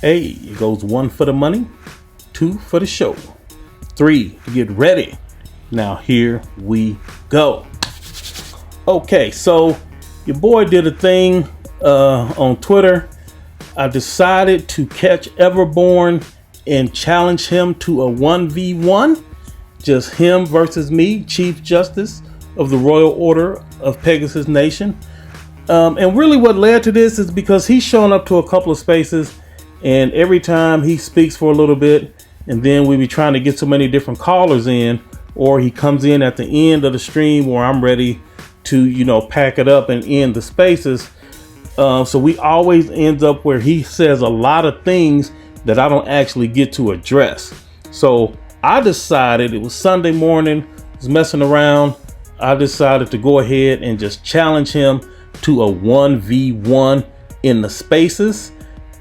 Hey, it goes 1 for the money, 2 for the show, 3 to get ready. Now here we go. Okay, so your boy did a thing on Twitter. I decided to catch Everborn and challenge him to a 1v1. Just him versus me, Chief Justice of the Royal Order of Pegasus Nation. And really what led to this is because he's shown up to a couple of spaces, and every time he speaks for a little bit, and then we be trying to get so many different callers in, or he comes in at the end of the stream where I'm ready to, pack it up and end the spaces. So we always end up where he says a lot of things that I don't actually get to address. So I decided, it was Sunday morning, I was messing around. I decided to go ahead and just challenge him to a 1v1 in the spaces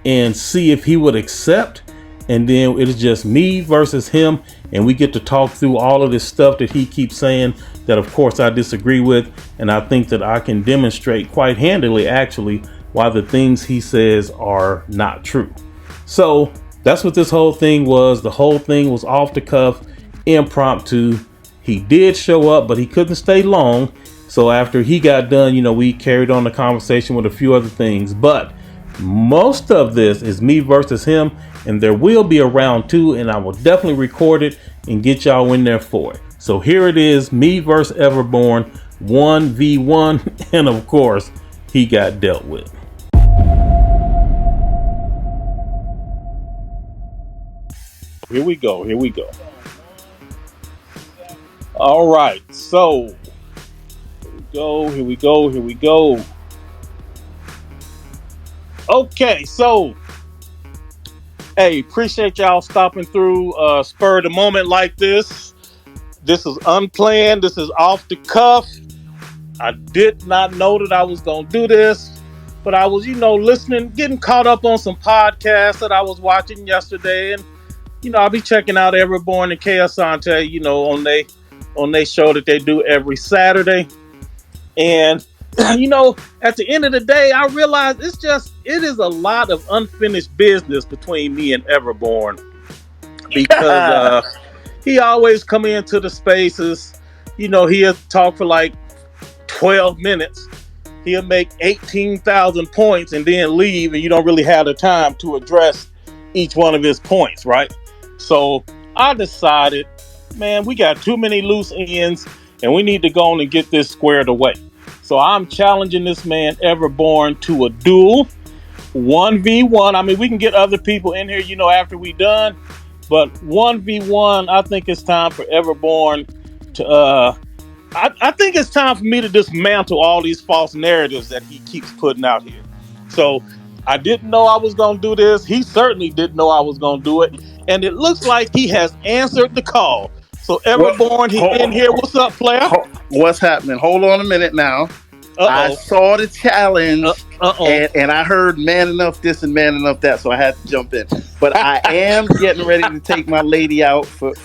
and see if he would accept. And then it is just me versus him, and we get to talk through all of this stuff that he keeps saying that of course I disagree with, and I think that I can demonstrate quite handily actually why the things he says are not true. So that's what this whole thing was. The whole thing was off the cuff, impromptu. He did show up, but he couldn't stay long. So after he got done, we carried on the conversation with a few other things. But most of this is me versus him, and there will be a round 2, and I will definitely record it and get y'all in there for it. So here it is, me versus Everborn, 1v1, and of course, he got dealt with. Here we go. All right, so here we go. Okay, so hey, appreciate y'all stopping through spur of the moment like this. This is unplanned. This is off the cuff. I did not know that I was gonna do this, but I was, listening, getting caught up on some podcasts that I was watching yesterday, and I'll be checking out Everborn and Ğᴏsᴛ, on they show that they do every Saturday. And at the end of the day, I realized it is a lot of unfinished business between me and Everborn, because he always come into the spaces, he'll talk for like 12 minutes. He'll make 18,000 points and then leave, and you don't really have the time to address each one of his points, right? So I decided, man, we got too many loose ends, and we need to go on and get this squared away. So I'm challenging this man Everborn to a duel, 1v1. I mean, we can get other people in here, after we done, but 1v1, I think it's time for Everborn to, I think it's time for me to dismantle all these false narratives that he keeps putting out here. So I didn't know I was going to do this. He certainly didn't know I was going to do it. And it looks like he has answered the call. So Everborn, he's in here. What's up, player? What's happening? Hold on a minute now. I saw the challenge, and I heard man enough this and man enough that, so I had to jump in. But I am getting ready to take my lady out for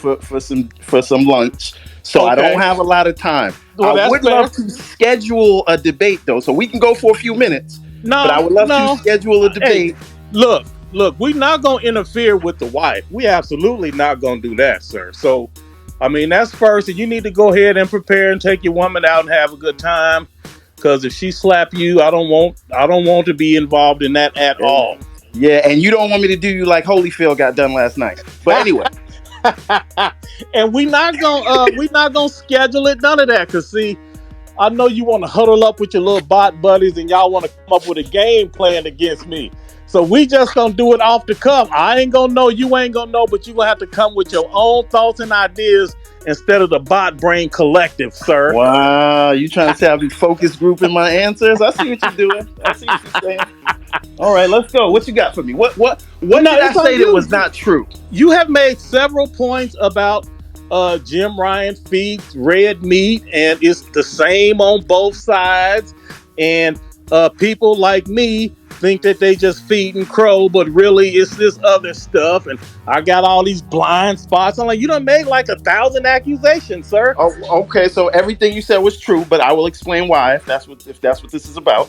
some lunch, so okay. I don't have a lot of time. Well, I would love to schedule a debate, though, so we can go for a few minutes. But I would love to schedule a debate. Hey, look, we're not going to interfere with the wife. We absolutely not going to do that, sir. So, I mean, that's first, and you need to go ahead and prepare and take your woman out and have a good time. Because if she slap you, I don't want to be involved in that at all. Yeah, and you don't want me to do you like Holyfield got done last night. But anyway, and we're not gonna schedule it, none of that. Cause see, I know you want to huddle up with your little bot buddies and y'all want to come up with a game plan against me. So we just gonna do it off the cuff. I ain't gonna know, you ain't gonna know, but you gonna have to come with your own thoughts and ideas instead of the bot brain collective, sir. Wow, you trying to say I'll be focus grouping my answers? I see what you're doing. I see what you're saying. All right, let's go. What you got for me? What did I say that was not true? You have made several points about Jim Ryan feeds red meat, and it's the same on both sides. And people like me think that they just feeding crow, but really it's this other stuff. And I got all these blind spots. I'm like, you done made like 1,000 accusations, sir. Oh, okay, so everything you said was true, but I will explain why if that's what this is about.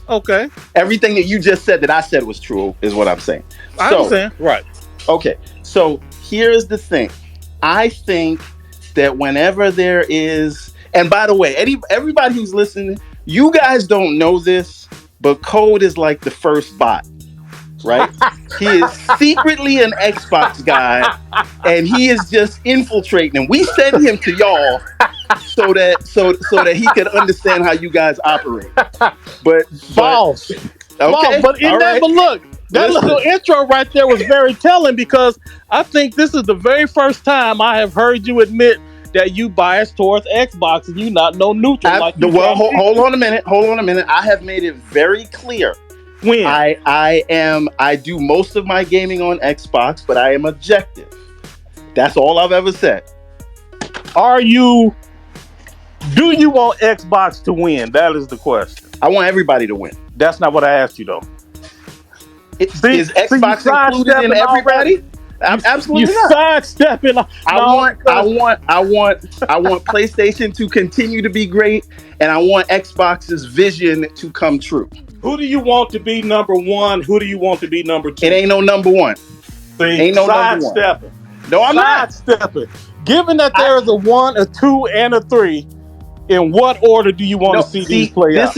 Okay. Everything that you just said that I said was true is what I'm saying. I understand. Right. Okay. So here's the thing. I think that whenever there is, and by the way, everybody who's listening, you guys don't know this, but Code is like the first bot, right? He is secretly an Xbox guy, and he is just infiltrating. And we send him to y'all so that he can understand how you guys operate. But false. Okay, but in that, but look, that little intro right there was very telling, because I think this is the very first time I have heard you admit that you bias towards Xbox and you not know neutral. Hold on a minute. I have made it very clear. When I do most of my gaming on Xbox, but I am objective. That's all I've ever said. Do you want Xbox to win? That is the question. I want everybody to win. That's not what I asked you though. Is Xbox included in everybody? Absolutely not. Sidestepping. I want PlayStation to continue to be great, and I want Xbox's vision to come true. Who do you want to be number one? Who do you want to be number two? It ain't no number one. Ain't no number one. No, I'm not. Sidestepping. Given that there is a 1, a 2, and a 3, in what order do you want to see these play out?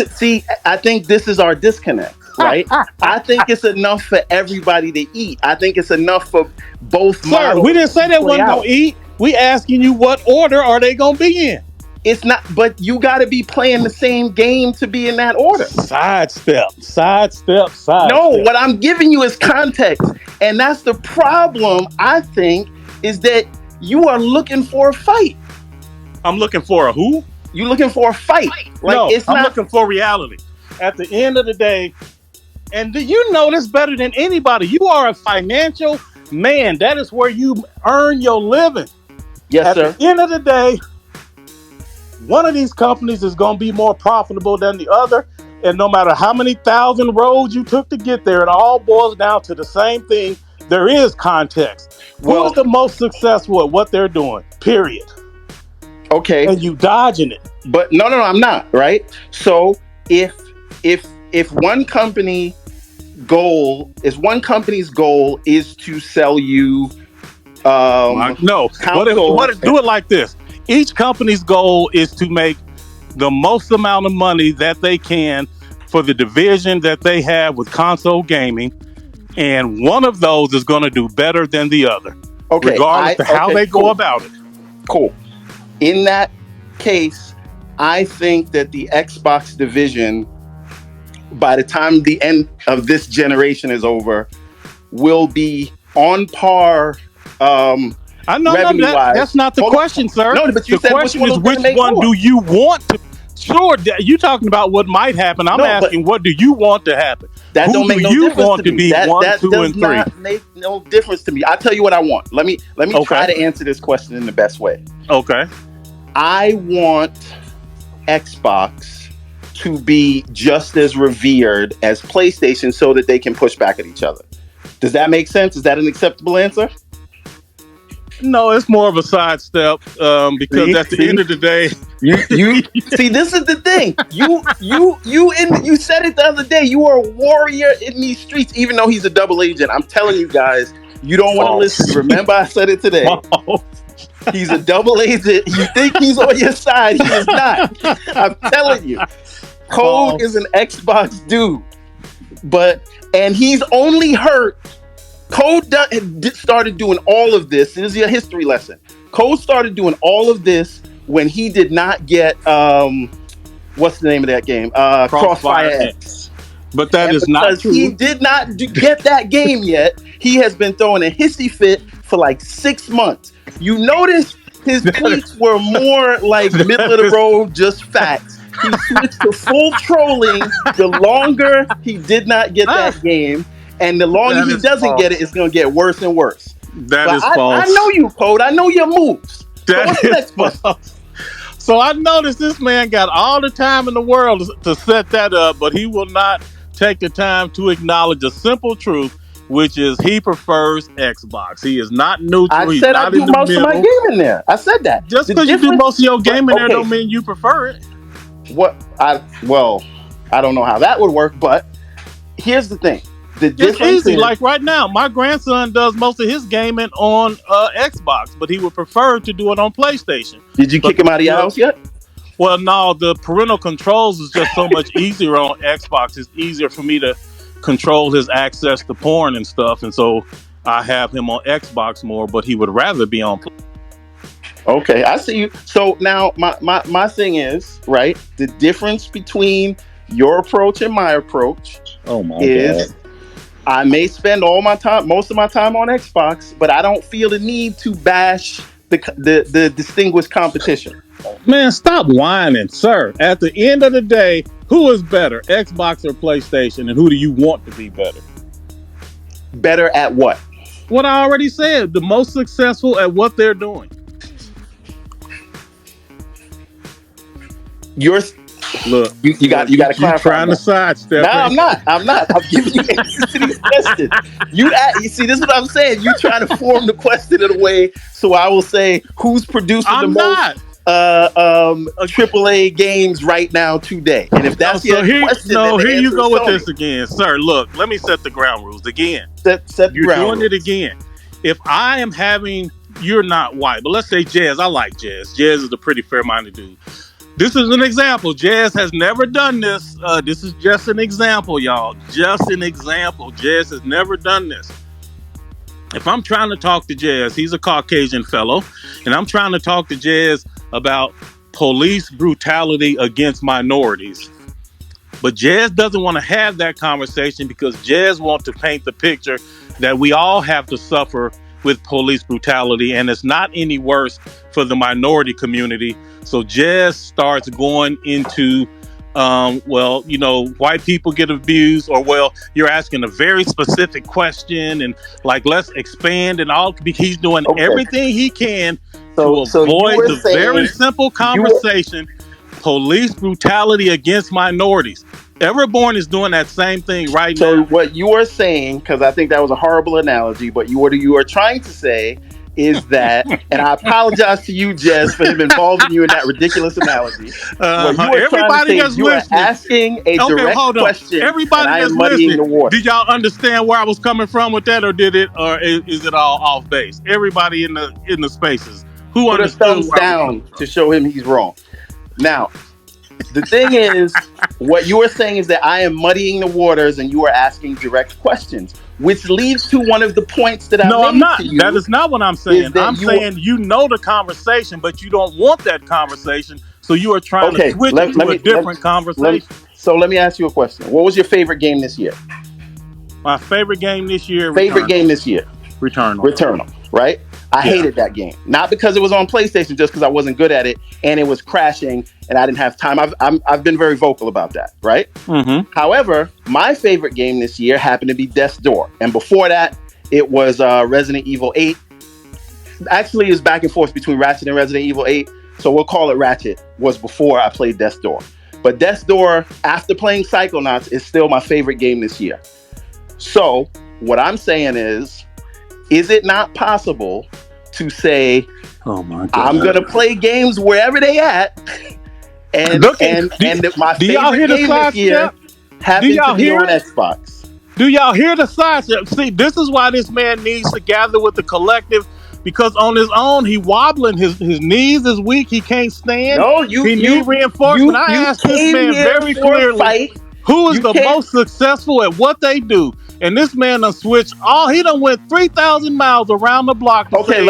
I think this is our disconnect, right? I think it's enough for everybody to eat. I think it's enough for both models. Sir, we didn't say they wasn't going to eat. We asking you what order are they going to be in? It's not, but you got to be playing the same game to be in that order. Sidestep. No, what I'm giving you is context. And that's the problem, I think, is that you are looking for a fight. I'm looking for a who? You're looking for a fight. I'm looking for reality. At the end of the day, and you know this better than anybody, you are a financial man. That is where you earn your living. Yes, sir. At the end of the day, one of these companies is going to be more profitable than the other. And no matter how many thousand roads you took to get there, it all boils down to the same thing. There is context. Who is the most successful at what they're doing? Period. Okay. And you dodging it. But no, I'm not, right? So if one company's goal is to sell you do it like this. Each company's goal is to make the most amount of money that they can for the division that they have with console gaming, and one of those is going to do better than the other, regardless of how they go about it. Cool. In that case, I think that the Xbox division, by the time the end of this generation is over, will be on par. I know that's not the question, sir. No, but the question is which one do you want to? Sure, you talking about what might happen. I'm asking, what do you want to happen? That don't make no difference to me. Who do you want to be 1, 2, and 3? That does not make no difference to me. I'll tell you what I want. Let me try to answer this question in the best way. Okay. I want Xbox to be just as revered as PlayStation so that they can push back at each other. Does that make sense? Is that an acceptable answer? No, it's more of a sidestep because at the end of the day, you see, this is the thing. You said it the other day. You are a warrior in these streets, even though he's a double agent. I'm telling you guys, you don't want to listen. Remember, I said it today. He's a double agent. You think he's on your side? He is not. I'm telling you, Code is an Xbox dude, and he's only hurt. Code started doing all of this. This is a history lesson. Code started doing all of this when he did not get what's the name of that game? Crossfire X. But that is not true. He did not get that game yet. He has been throwing a hissy fit for like 6 months. You notice his tweets were more like middle of the road, just facts. He switched to full trolling the longer he did not get that game. And the longer he doesn't get it, it's going to get worse and worse. That is false. I know you, Code. I know your moves. That is false. So I noticed this man got all the time in the world to set that up, but he will not take the time to acknowledge a simple truth, which is he prefers Xbox. He is not neutral. I said I do most of my gaming there. I said that. Just because you do most of your gaming there don't mean you prefer it. I don't know how that would work, but here's the thing. It's easy. Like right now, my grandson does most of his gaming on Xbox, but he would prefer to do it on PlayStation. Did you kick him out of your house yet? Well, no, the parental controls is just so much easier on Xbox. It's easier for me to control his access to porn and stuff, and so I have him on Xbox more, but he would rather be on PlayStation. Okay, I see you. So now my thing is, right, the difference between your approach and my approach is God. I may spend most of my time on Xbox, but I don't feel the need to bash the distinguished competition. Man, stop whining, sir. At the end of the day, who is better, Xbox or PlayStation, and who do you want to be better? Better at what? What I already said, the most successful at what they're doing. Look, you got to clarify. You're trying to sidestep. No, I'm not. I'm giving you answers to these questions. You see, this is what I'm saying. You try to form the question in a way, so I will say who's producing most AAA games right now today. And if that's your question, here you go with this again, sir. Look, let me set the ground rules again. You're doing it again. If I am having, you're not white, but let's say Jazz. I like Jazz. Jazz is a pretty fair-minded dude. This is an example. Jazz has never done this. This is just an example, y'all. Just an example. Jazz has never done this. If I'm trying to talk to Jazz, he's a Caucasian fellow, and I'm trying to talk to Jazz about police brutality against minorities. But Jazz doesn't want to have that conversation because Jazz wants to paint the picture that we all have to suffer with police brutality, and it's not any worse for the minority community. So Jazz starts going into, white people get abused, or you're asking a very specific question, and let's expand and all. He's doing everything he can to avoid the very simple conversation: police brutality against minorities. Everborn is doing that same thing right now. So what you are saying, because I think that was a horrible analogy, but what you are trying to say is that, and I apologize to you, Jess, for him involving you in that ridiculous analogy. Everybody that's listening, asking a direct question. Everybody that's listening, did y'all understand where I was coming from with that, or is it all off base? Everybody in the spaces who put understood a thumbs down to show him he's wrong. Now, the thing is, what you are saying is that I am muddying the waters and you are asking direct questions, which leads to one of the points that I made. No, I'm not. That is not what I'm saying. I'm saying you know the conversation, but you don't want that conversation, so you are trying to switch it to a different conversation. So let me ask you a question. What was your favorite game this year? My favorite game this year? Returnal, right? I hated that game. Not because it was on PlayStation, just because I wasn't good at it and it was crashing and I didn't have time. I've been very vocal about that, right? Mm-hmm. However, my favorite game this year happened to be Death's Door. And before that, it was Resident Evil 8. Actually, it was back and forth between Ratchet and Resident Evil 8. So we'll call it Ratchet, was before I played Death's Door. But Death's Door, after playing Psychonauts, is still my favorite game this year. So what I'm saying is it not possible to say, oh my God, I'm going to play games wherever they at, and my favorite game this year happens to be on Xbox. Do y'all hear the sidestep? See, this is why this man needs to gather with the collective, because on his own, he wobbling, his knees is weak, he can't stand. No, he needs reinforcement. I asked this man very clearly, who is the most successful at what they do? And this man done switched he done went 3,000 miles around the block to say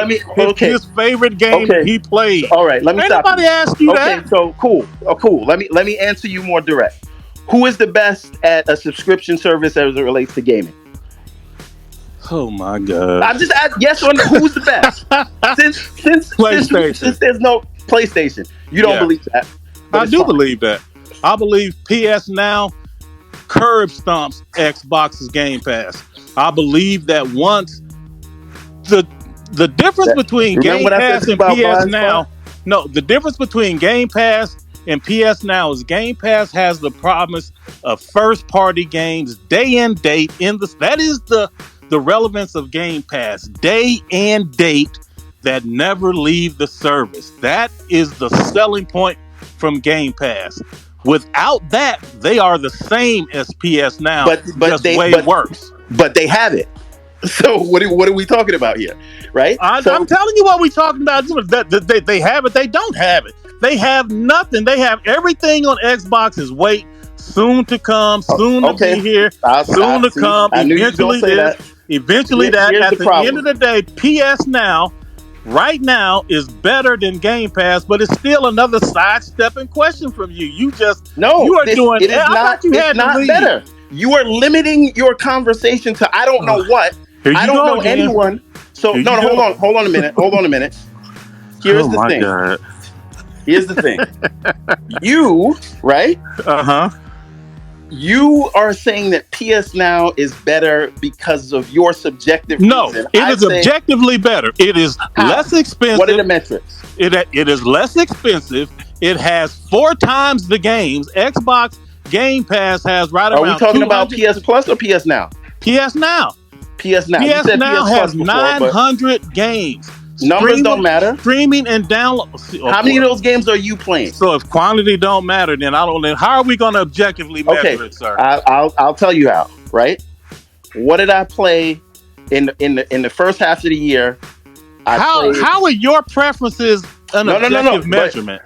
his favorite game he played. All right, let me stop. Anybody ask you that? Okay, so cool. Let me answer you more direct. Who is the best at a subscription service as it relates to gaming? Oh my God! I just asked yes or no. Who's the best? since there's no PlayStation, you don't believe that. I do believe that. I believe PS Now curb stomps Xbox's Game Pass. I believe that once the difference between Game Pass and PS Now, the difference between Game Pass and PS Now is Game Pass has the promise of first party games day and date that is the relevance of Game Pass, day and date that never leave the service. That is the selling point from Game Pass. Without that, they are the same as PS Now, but just way worse. But they have it. So what are we talking about here, right? I'm telling you what we're talking about. They have it. They don't have it. They have nothing. They have everything on Xbox is wait, soon to come, soon to be here, soon to come. Eventually this, eventually that. At the end of the day, PS Now right now is better than Game Pass, but it's still another sidestepping question from you. You just you are doing it. It's not better. You are limiting your conversation to I don't know what. I don't know anyone. So hold on a minute. Here's the thing. God. Here's the thing. You, right? You are saying that PS Now is better because of your subjective reason. No, it is objectively better. It is less expensive. What are the metrics? It is less expensive. It has 4 times the games. Xbox Game Pass has right around. Are we talking about PS Plus or PS Now? PS Now. PS Now. PS Now has 900 games. Numbers don't matter. Streaming and download. How many of those games are you playing? So if quantity don't matter, then I don't. Then how are we going to objectively measure it, sir? I'll tell you how. Right? What did I play in the first half of the year? How are your preferences an objective measurement?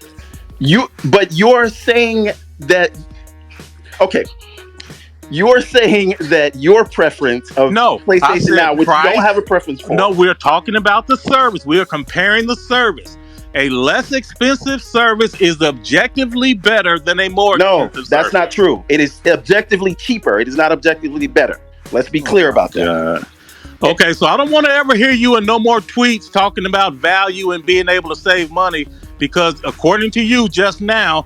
But you're saying that. Okay. You're saying that your preference of PlayStation Now, which you don't have a preference for. No, we're talking about the service. We are comparing the service. A less expensive service is objectively better than a more expensive service. No, that's not true. It is objectively cheaper. It is not objectively better. Let's be clear about that. Okay, so I don't want to ever hear you in no more tweets talking about value and being able to save money, because according to you just now,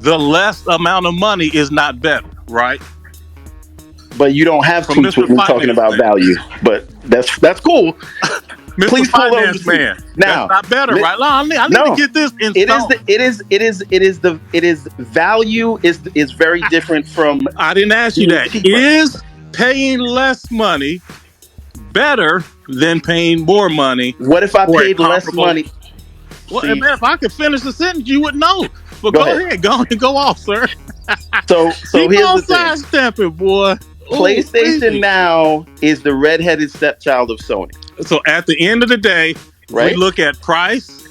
the less amount of money is not better, right? But you don't have tweets with me talking about value. But that's cool. Mr. Please Finance Man. Now, that's not better, right? I need to get this in It is value is very different from. I didn't ask you that. Cheaper. Is paying less money better than paying more money? What if I paid less money? Well, if I could finish the sentence, you would know. But go ahead, go off, sir. So here's the thing. Sidestepping, boy. PlayStation Now is the redheaded stepchild of Sony. So at the end of the day, we look at price.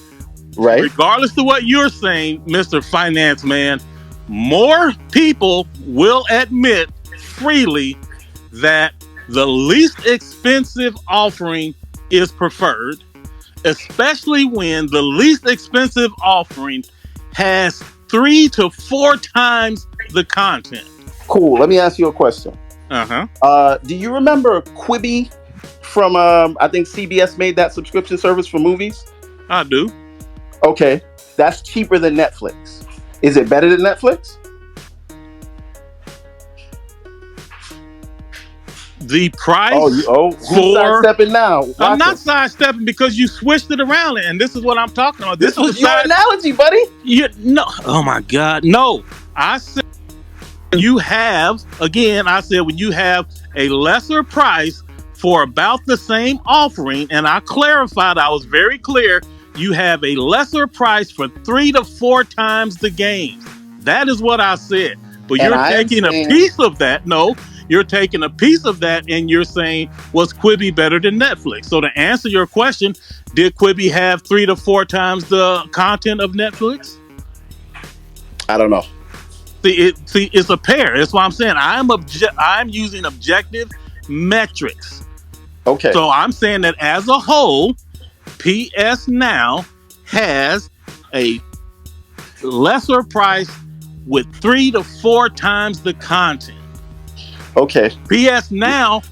Right. Regardless of what you're saying, Mr. Finance Man, more people will admit freely that the least expensive offering is preferred, especially when the least expensive offering has 3 to 4 times the content. Cool. Let me ask you a question. Do you remember Quibi from, I think CBS made that subscription service for movies? I do. Okay. That's cheaper than Netflix. Is it better than Netflix? The price who's sidestepping now? I'm not sidestepping because you switched it around, and this is what I'm talking about. This was your analogy, buddy. Oh my God, no. I said when you have a lesser price for about the same offering, and I clarified, I was very clear, you have a lesser price for 3 to 4 times the games. That is what I said. But you're taking a piece of that. No, you're taking a piece of that and you're saying, was Quibi better than Netflix? So to answer your question, did Quibi have 3 to 4 times the content of Netflix? I don't know. See, it's a pair. That's what I'm saying. I'm using objective metrics. Okay. So I'm saying that as a whole, PS Now has a lesser price with 3 to 4 times the content. Okay. PS Now,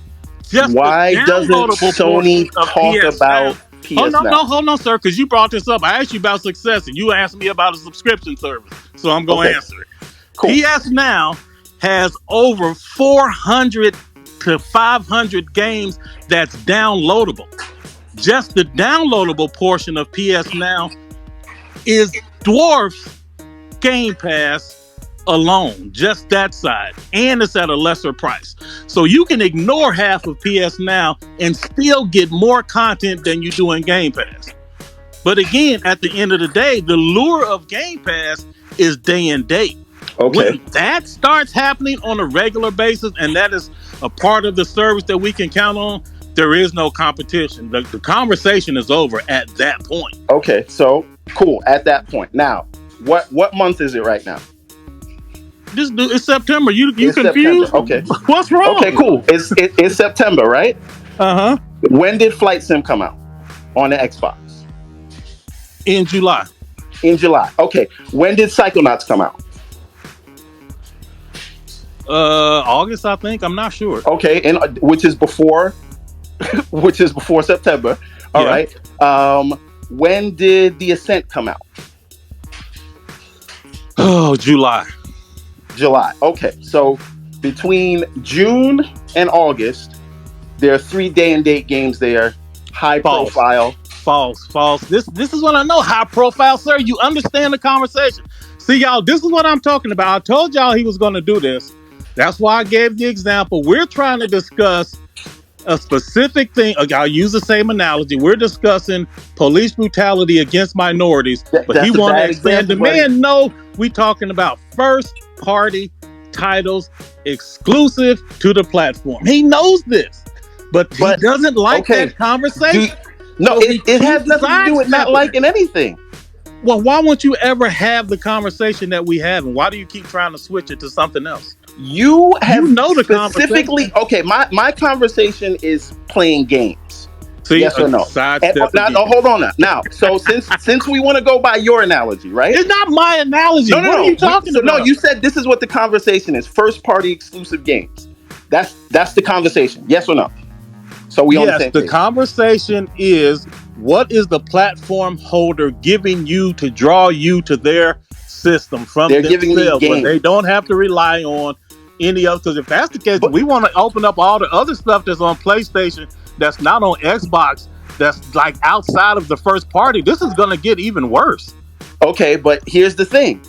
just why doesn't Sony talk about PS Now? Hold on, sir, because you brought this up. I asked you about success, and you asked me about a subscription service, so I'm going to answer it. Cool. PS Now has over 400 to 500 games that's downloadable. Just the downloadable portion of PS Now dwarfs Game Pass alone, just that side, and it's at a lesser price. So you can ignore half of PS Now and still get more content than you do in Game Pass. But again, at the end of the day, the lure of Game Pass is day and date. Okay. When that starts happening on a regular basis, and that is a part of the service that we can count on, there is no competition. The conversation is over at that point. Okay, so cool. At that point, now, what month is it right now? It's September. You It's confused? September. Okay. What's wrong? Okay, cool. It's September, right? When did Flight Sim come out on the Xbox? In July. In July. Okay. When did Psychonauts come out? August, I think. I'm not sure. Okay, and which is before September. All right. When did The Ascent come out? Oh, July. Okay, so between June and August, there are 3 day and date games there. High profile. False. This is what I know. High profile, sir. You understand the conversation. See, y'all, this is what I'm talking about. I told y'all he was going to do this. That's why I gave the example. We're trying to discuss a specific thing. I'll use the same analogy. We're discussing police brutality against minorities, but he want to expand. The man know we talking about first party titles exclusive to the platform. He knows this, but he doesn't like that conversation. It has nothing to do with not liking anything. Well, why won't you ever have the conversation that we have, and why do you keep trying to switch it to something else? You know the specifically. Okay, my conversation is playing games. See, yes or no? Now, hold on now. Now, so since we want to go by your analogy, right? It's not my analogy. What are you talking about? No, you said this is what the conversation is: first party exclusive games. That's the conversation. Yes or no? So we on the same page. The conversation is, what is the platform holder giving you to draw you to their system from themselves? They're giving me games. They don't have to rely on any other. Because if that's the case, we want to open up all the other stuff that's on PlayStation, that's not on Xbox, that's like outside of the first party. This is going to get even worse. Okay, but here's the thing: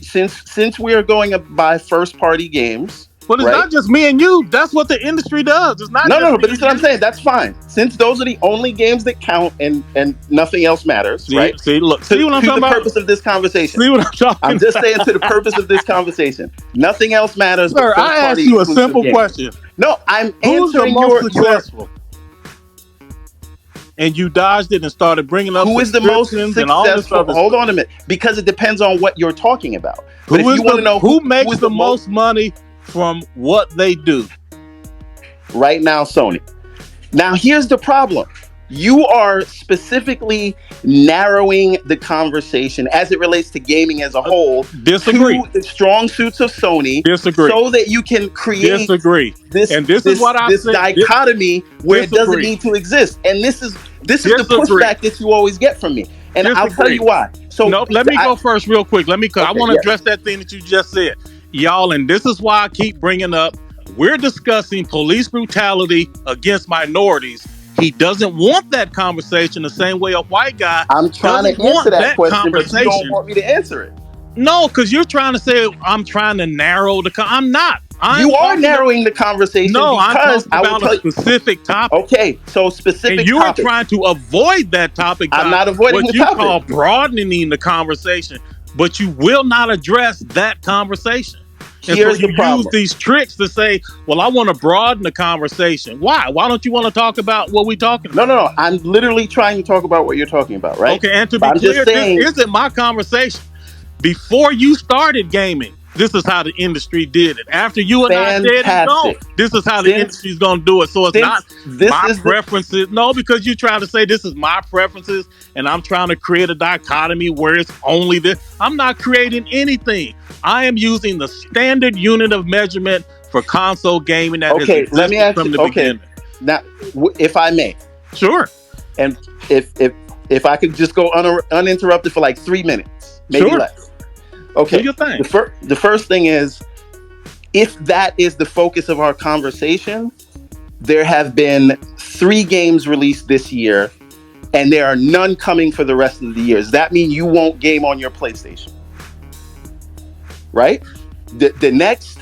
since we are going by first party games. But it's not just me and you. That's what the industry does. It's not. No, but that's what I'm saying. That's fine. Since those are the only games that count and nothing else matters, right? See what I'm talking about? To the purpose of this conversation. See what I'm talking about? I'm just saying to the purpose of this conversation. Nothing else matters. Sir, I asked you a simple question. No, I'm Who's answering the most successful? And you dodged it and started bringing up who is the most successful. Hold on a minute, because it depends on what you're talking about. But if you want to know who makes the most money from what they do right now, Sony. Now here's the problem. You are specifically narrowing the conversation as it relates to gaming as a whole. Disagree. To the strong suits of Sony. Disagree. So that you can create this dichotomy where it doesn't need to exist. And this is the pushback that you always get from me. And I'll tell you why. So let me go first real quick. I want to address that thing that you just said. Y'all, and this is why I keep bringing up, we're discussing police brutality against minorities. He doesn't want that conversation the same way a white guy. I'm trying to answer that question, but you don't want me to answer it. No, because you're trying to say I'm trying to narrow the I'm not. You are narrowing the conversation. No, because I'm talking about a specific topic. Okay, so specific and you are trying to avoid that topic. I'm not avoiding the topic. What you call broadening the conversation, but you will not address that conversation. Here's the problem. Use these tricks to say, well, I want to broaden the conversation. Why? Why don't you want to talk about what we're talking about? No. I'm literally trying to talk about what you're talking about, right? Okay, and to be clear, this isn't my conversation. Before you started gaming, this is how the industry did it. After you and I said it, no, this is how the industry's going to do it. So it's not my preferences. No, because you're trying to say this is my preferences and I'm trying to create a dichotomy where it's only this. I'm not creating anything. I am using the standard unit of measurement for console gaming that has existed from the beginning. Now, if I may. Sure. And if I could just go uninterrupted for like 3 minutes, maybe less. Okay, the first thing is, if that is the focus of our conversation, there have been 3 games released this year, and there are none coming for the rest of the year. Does that mean you won't game on your PlayStation? Right? The next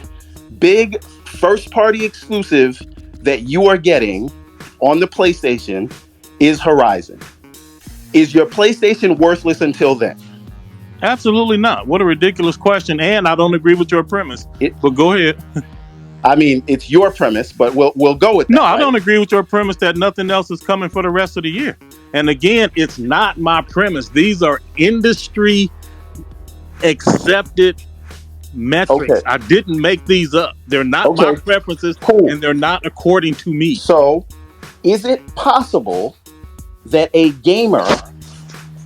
big first-party exclusive that you are getting on the PlayStation is Horizon. Is your PlayStation worthless until then? Absolutely not. What a ridiculous question. And I don't agree with your premise. But go ahead. I mean, it's your premise, but we'll go with that. No, I don't agree with your premise that nothing else is coming for the rest of the year. And again, it's not my premise. These are industry accepted metrics. Okay. I didn't make these up. They're not my preferences, and they're not according to me. So, is it possible that a gamer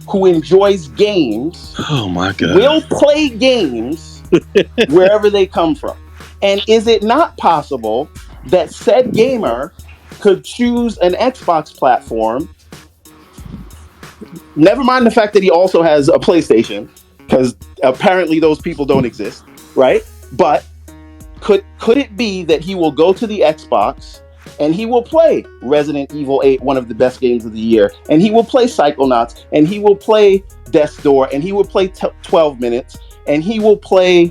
who enjoys games will play games wherever they come from? And is it not possible that said gamer could choose an Xbox platform? Never mind the fact that he also has a PlayStation, because apparently those people don't exist, right? But could it be that he will go to the Xbox and he will play Resident Evil 8, one of the best games of the year, and he will play Psychonauts, and he will play Death's Door, and he will play 12 Minutes, and he will play...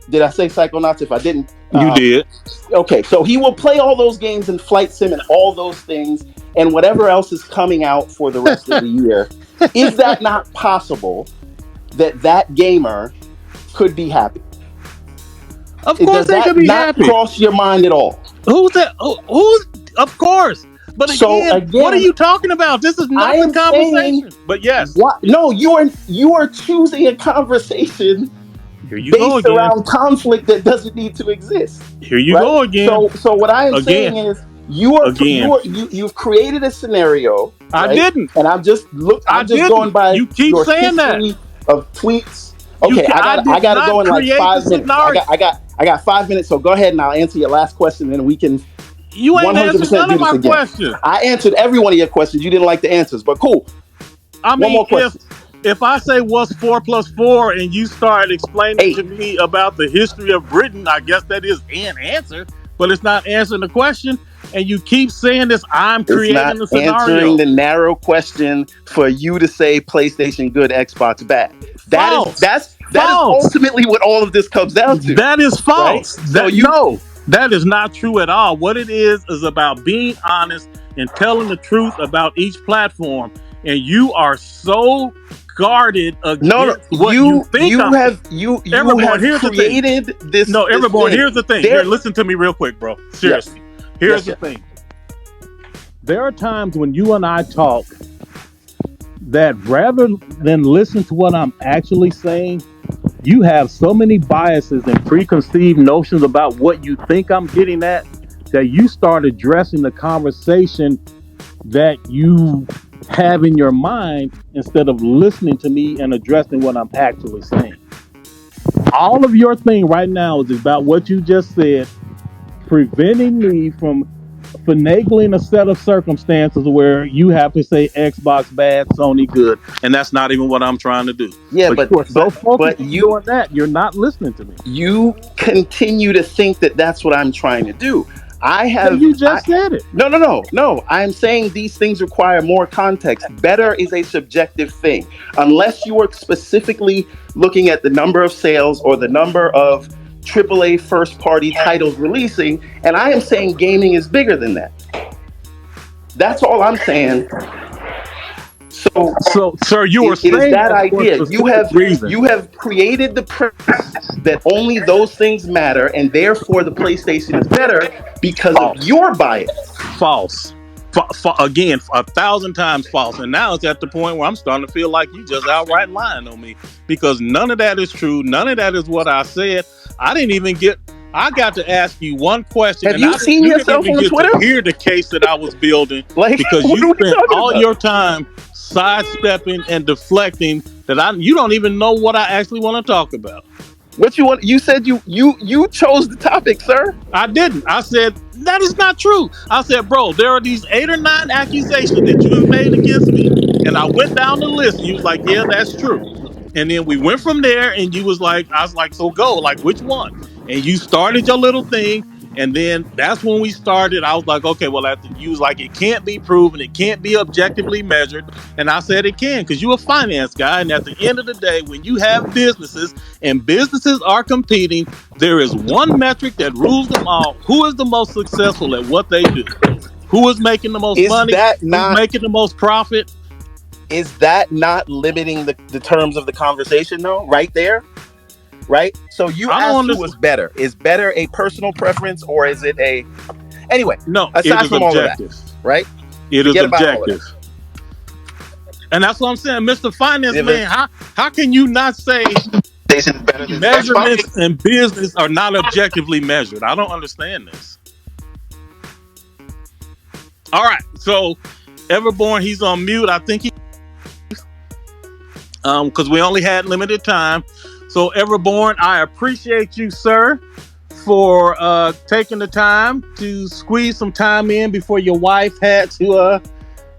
did I say Psychonauts? If I didn't... You did. Okay, so he will play all those games in Flight Sim and all those things, and whatever else is coming out for the rest of the year. Is that not possible that gamer could be happy? Of course they could be happy. Does that not cross your mind at all? Who's that? Who's? Of course. But again, what are you talking about? This is not the conversation. But yes. No, you are choosing a conversation based around conflict that doesn't need to exist. Here you go again. So what I am saying is you've created a scenario. I didn't. And I'm just going by you keep your saying that of tweets. Okay, I gotta go in like 5 minutes. I got 5 minutes, so go ahead and I'll answer your last question, and we can. You ain't answered none of my questions. I answered every one of your questions. You didn't like the answers, but cool. I mean, one more question. If I say what's 4 + 4 and you start explaining to me about the history of Britain, I guess that is an answer, but it's not answering the question. And you keep saying this, I'm creating a scenario. Answering the narrow question for you to say PlayStation good, Xbox bad. That is ultimately what all of this comes down to. That is false. Right? That is not true at all. What it is about being honest and telling the truth about each platform. And you are so guarded against what you think. You have created this. No, Everborn, here's the thing. Here, listen to me real quick, bro. Seriously. Yes. Here's the thing. There are times when you and I talk that rather than listen to what I'm actually saying, you have so many biases and preconceived notions about what you think I'm getting at that you start addressing the conversation that you have in your mind instead of listening to me and addressing what I'm actually saying. All of your thing right now is about what you just said, preventing me from finagling a set of circumstances where you have to say Xbox bad, Sony good, and that's not even what I'm trying to do. Yeah, but you on that, you're not listening to me. You continue to think that that's what I'm trying to do. You just said it. No. I'm saying these things require more context. Better is a subjective thing. Unless you are specifically looking at the number of sales or the number of AAA first-party titles releasing, and I am saying gaming is bigger than that. That's all I'm saying. So sir, you were saying that idea. You have created the premise that only those things matter, and therefore the PlayStation is better because of your bias. False. Again, 1,000 times false. And now it's at the point where I'm starting to feel like you just outright lying on me, because none of that is true. None of that is what I said. I got to ask you one question. Have you seen yourself on Twitter? To hear the case that I was building because you spent all your time sidestepping and deflecting that you don't even know what I actually want to talk about. What you want? You said you chose the topic, sir. I didn't. I said that is not true. I said, bro, there are these 8 or 9 accusations that you have made against me, and I went down the list. And you was like, yeah, that's true. And then we went from there, and I was like, so go, like, which one? And you started your little thing, and then that's when we started. I was like, okay, well, you was like, it can't be proven, it can't be objectively measured. And I said it can, because you're a finance guy, and at the end of the day, when you have businesses, and businesses are competing, there is one metric that rules them all. Who is the most successful at what they do? Who is making the most money? Who's making the most profit? is that not limiting the terms of the conversation though? Right there, right? So you asked who was better. Is better a personal preference or is it a... Anyway, no, aside from all of that, right? It is objective. And that's what I'm saying, Mr. Finance Man. How can you not say measurements in business are not objectively measured? I don't understand this. All right, so Everborn, he's on mute. I think because we only had limited time. So Everborn, I appreciate you, sir, for taking the time to squeeze some time in before your wife had to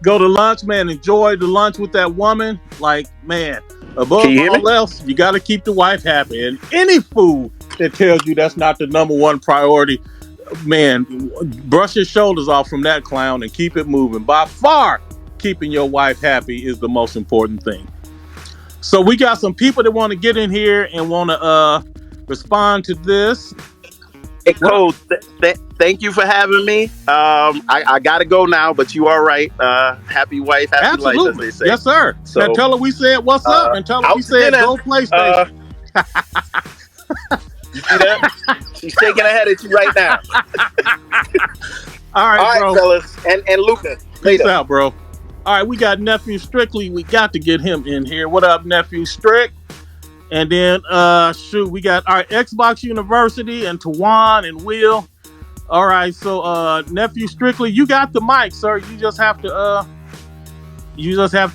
go to lunch. Man, enjoy the lunch with that woman. Like, man, above all else, you got to keep the wife happy. And any fool that tells you that's not the number one priority, man, brush your shoulders off from that clown and keep it moving. By far, keeping your wife happy is the most important thing. So we got some people that want to get in here and want to respond to this. Hey, Cole, thank you for having me. I got to go now, but you are right. Happy wife, happy life, as they say. Yes, sir. So, now tell her we said what's up and tell her we said go PlayStation. You see that? She's shaking her head at you right now. All right, bro. Fellas. And Luca. Peace out, bro. All right, we got Nephew Strictly. We got to get him in here. What up, Nephew Strick? And then, we got our Xbox University and Tawan and Will. All right, so Nephew Strictly, you got the mic, sir. You just have to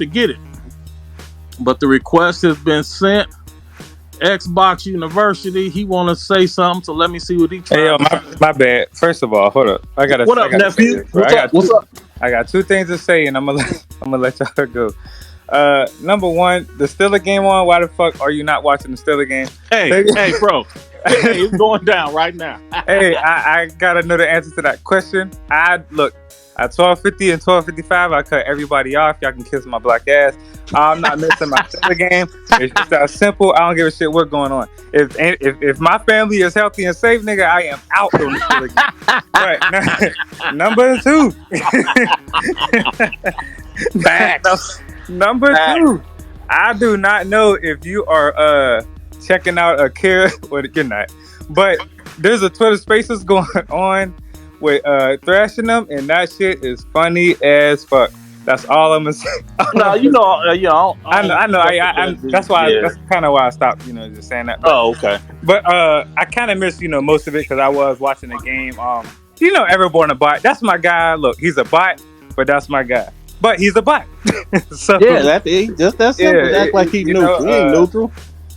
get it. But the request has been sent. Xbox University, he want to say something, so let me see what he tries. Hey, yo, my bad. First of all, hold up. What up, nephew? What's up? I got two things to say, and I'm gonna let y'all go. Number one, the Steelers game on. Why the fuck are you not watching the Steelers game? Hey, bro. Hey, it's going down right now. Hey, I gotta know the answer to that question. At 12:50 and 12:55, I cut everybody off. Y'all can kiss my black ass. I'm not missing my Steelers game. It's just that simple. I don't give a shit what's going on. If my family is healthy and safe, nigga, I am out on the Steelers game. Right. Number two. Number two. I do not know if you are checking out a care or you're not, but there's a Twitter Spaces going on with thrashing them, and that shit is funny as fuck. That's all I'm gonna say. No, I know. That's why. Yeah. That's kind of why I stopped. Just saying that. Oh, okay. But I kind of missed most of it because I was watching the game. Everborn a bot. That's my guy. Look, he's a bot, but that's my guy. But he's a bot. So yeah, just that simple. Yeah, act like he's neutral. He ain't neutral.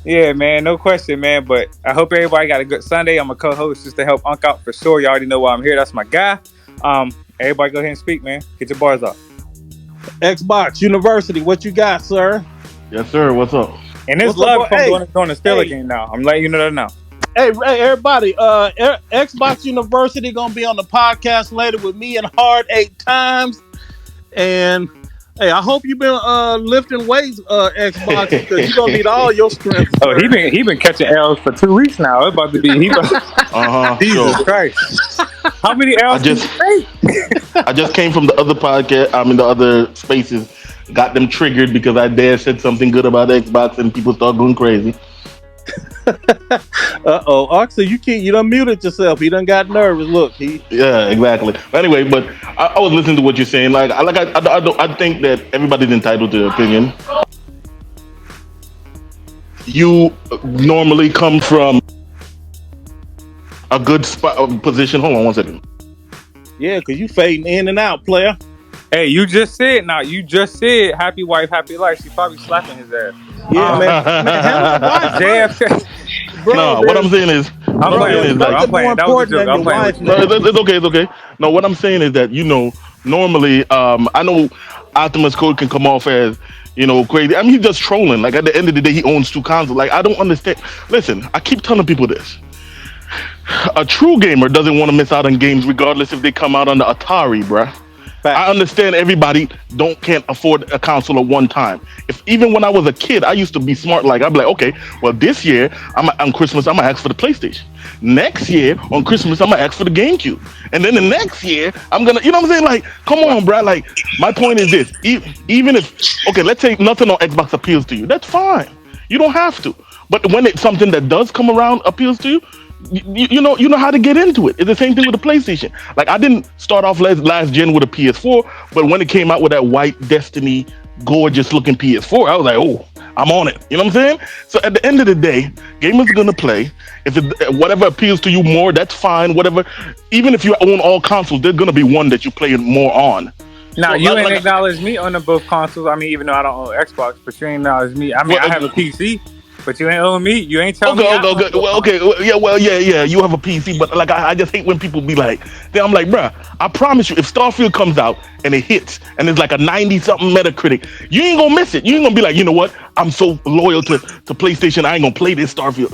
Yeah, man, no question, man. But I hope everybody got a good Sunday. I'm a co-host just to help Unc out for sure. You already know why I'm here. That's my guy. Everybody go ahead and speak, man. Get your bars off. Xbox University, what you got, sir? Yes, sir. What's up? And this love from going to Steelers game now. I'm letting you know that now. Hey, everybody. Xbox University gonna be on the podcast later with me and Hard 8 times. And hey, I hope you've been lifting weights, Xbox, because you're gonna need all your strength. Oh, he been catching L's for 2 weeks now. It's about to be Jesus Christ. How many L's? I just came from the other podcast. I'm in the other spaces. Got them triggered because I said something good about Xbox and people start going crazy. Oxy, you done muted yourself. He done got nervous. Look, yeah, exactly. Anyway, but I was listening to what you're saying. I think that everybody's entitled to their opinion. You normally come from a good position. Hold on 1 second. Yeah, because you fading in and out, player. Hey, you just said happy wife, happy life. She probably slapping his ass. Yeah, man. JFK. No, what I'm saying is, I'm playing. That was a joke. I'm playing. It's okay. No, what I'm saying is that normally, I know Optimus Code can come off as crazy. I mean, he's just trolling. Like at the end of the day, he owns 2 consoles. Like I don't understand. Listen, I keep telling people this. A true gamer doesn't want to miss out on games, regardless if they come out on the Atari, bruh. I understand everybody can't afford a console at one time. Even when I was a kid, I used to be smart. Like I'd be like, okay, well this year on Christmas I'm gonna ask for the PlayStation. Next year on Christmas I'm gonna ask for the GameCube, and then the next year I'm gonna, you know what I'm saying? Like, come on, bro. Like my point is this: even if let's say nothing on Xbox appeals to you, that's fine. You don't have to. But when it's something that does come around appeals to you, you know how to get into it. It's the same thing with the PlayStation. Like I didn't start off last gen with a PS4, but when it came out with that white Destiny, gorgeous looking PS4, I was like, oh, I'm on it. You know what I'm saying? So at the end of the day, gamers are gonna play. If whatever appeals to you more, that's fine. Whatever, even if you own all consoles, there's gonna be one that you play more on. Now, you ain't acknowledge me on the both consoles. I mean, even though I don't own Xbox, but you ain't acknowledge me. I mean, I have a PC, but you ain't own me. You ain't telling me. Yeah. You have a PC, but like I just hate when people be like, I'm like, bruh, I promise you, if Starfield comes out and it hits and it's like a 90-something Metacritic, you ain't gonna miss it. You ain't gonna be like, you know what? I'm so loyal to PlayStation, I ain't gonna play this Starfield.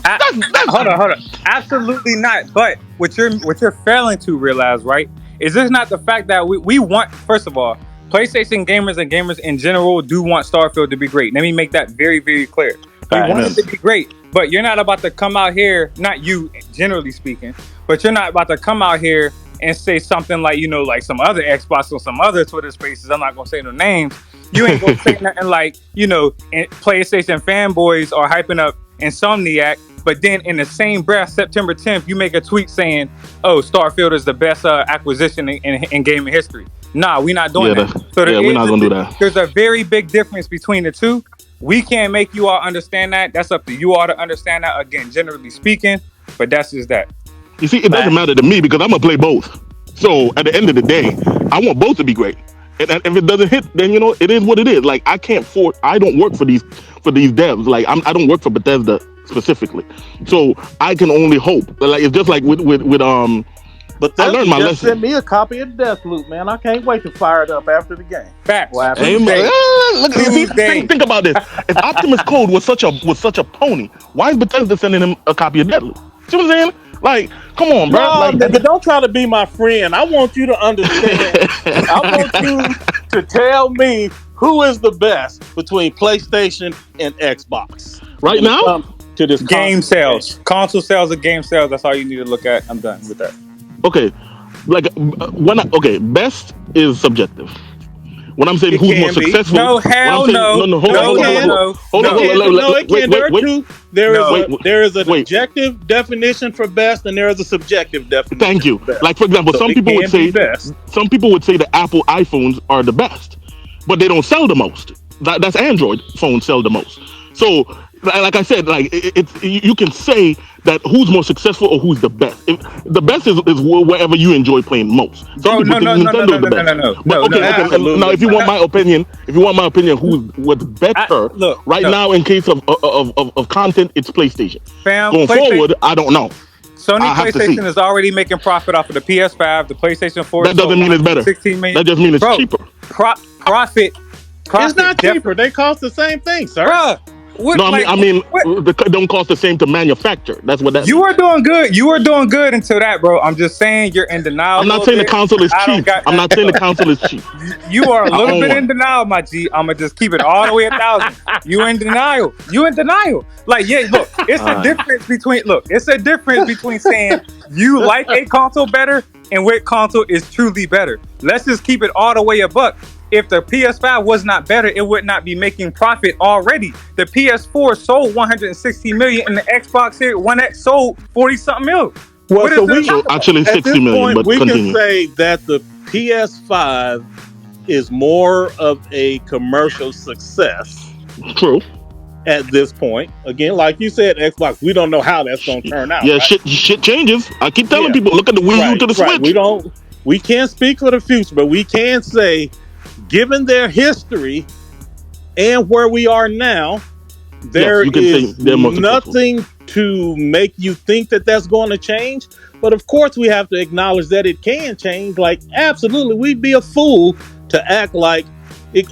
Hold on. Absolutely not. But what you're failing to realize, right? Is this not the fact that we want, first of all, PlayStation gamers and gamers in general do want Starfield to be great. Let me make that very, very clear. We want it to be great, but you're not about to come out here, not you, generally speaking, but you're not about to come out here and say something like, like some other Xbox or some other Twitter spaces. I'm not going to say no names. You ain't going to say nothing like, PlayStation fanboys are hyping up Nsoᴛɪᴄᴇ, but then in the same breath, September 10th, you make a tweet saying, oh, Starfield is the best acquisition in gaming history. Nah, we're not doing that. So we're not going to do that. There's a very big difference between the two. We can't make you all understand that. That's up to you all to understand that, again, generally speaking, but that's just that. You see, it doesn't matter to me because I'm going to play both. So at the end of the day, I want both to be great. And if it doesn't hit, then, it is what it is. Like, I don't work for these devs. Like, I don't work for Bethesda specifically. So I can only hope. Like, it's just like with But I learned my lesson. Sent me a copy of Deathloop, man. I can't wait to fire it up after the game. Facts. Think about this. If Optimus Code was such a pony, why is Bethesda sending him a copy of Deathloop? See what I'm saying? Like, come on, bro. But don't try to be my friend. I want you to understand. I want you to tell me who is the best between PlayStation and Xbox right now. To this game sales, console sales, and game sales. That's all you need to look at. I'm done with that. Okay, best is subjective. When I'm saying who's more successful, no, hell no. Hold on. There is an objective definition for best, and there is a subjective definition. Thank you. Like, for example, some people would say the Apple iPhones are the best, but they don't sell the most. That's Android phones sell the most. So, like I said, like you can say that who's more successful or who's the best. The best is wherever you enjoy playing most. No. Now, if you want my opinion, what's better right now in case of content, it's PlayStation. Going forward, I don't know. Sony PlayStation is already making profit off of the PS5, the PlayStation 4. That doesn't mean it's better. That just means it's cheaper. Profit. It's not cheaper. They cost the same thing, sir. Bruh. They don't cost the same to manufacture. That's what that. You are doing good. You are doing good until that, bro. I'm just saying you're in denial. I'm not saying the console is cheap. I'm not saying the console is cheap. You are a little bit in denial, my G. I'm gonna just keep it all the way 1,000. You in denial. Like, yeah, look, it's a difference between saying you like a console better and what console is truly better. Let's just keep it all the way a buck. If the PS5 was not better, it would not be making profit already. The PS4 sold 160 million and the Xbox Series One X sold 40-something million. Well, actually 60 million, but we continue. can say that the PS5 is more of a commercial success. True. At this point, again, like you said, Xbox, we don't know how that's going to turn out. Yeah, right? shit changes. I keep telling people, look at the Wii U to the Switch. We can't speak for the future, but we can say, given their history and where we are now, there is nothing to make you think that that's going to change. But of course, we have to acknowledge that it can change. Like, absolutely, we'd be a fool to act like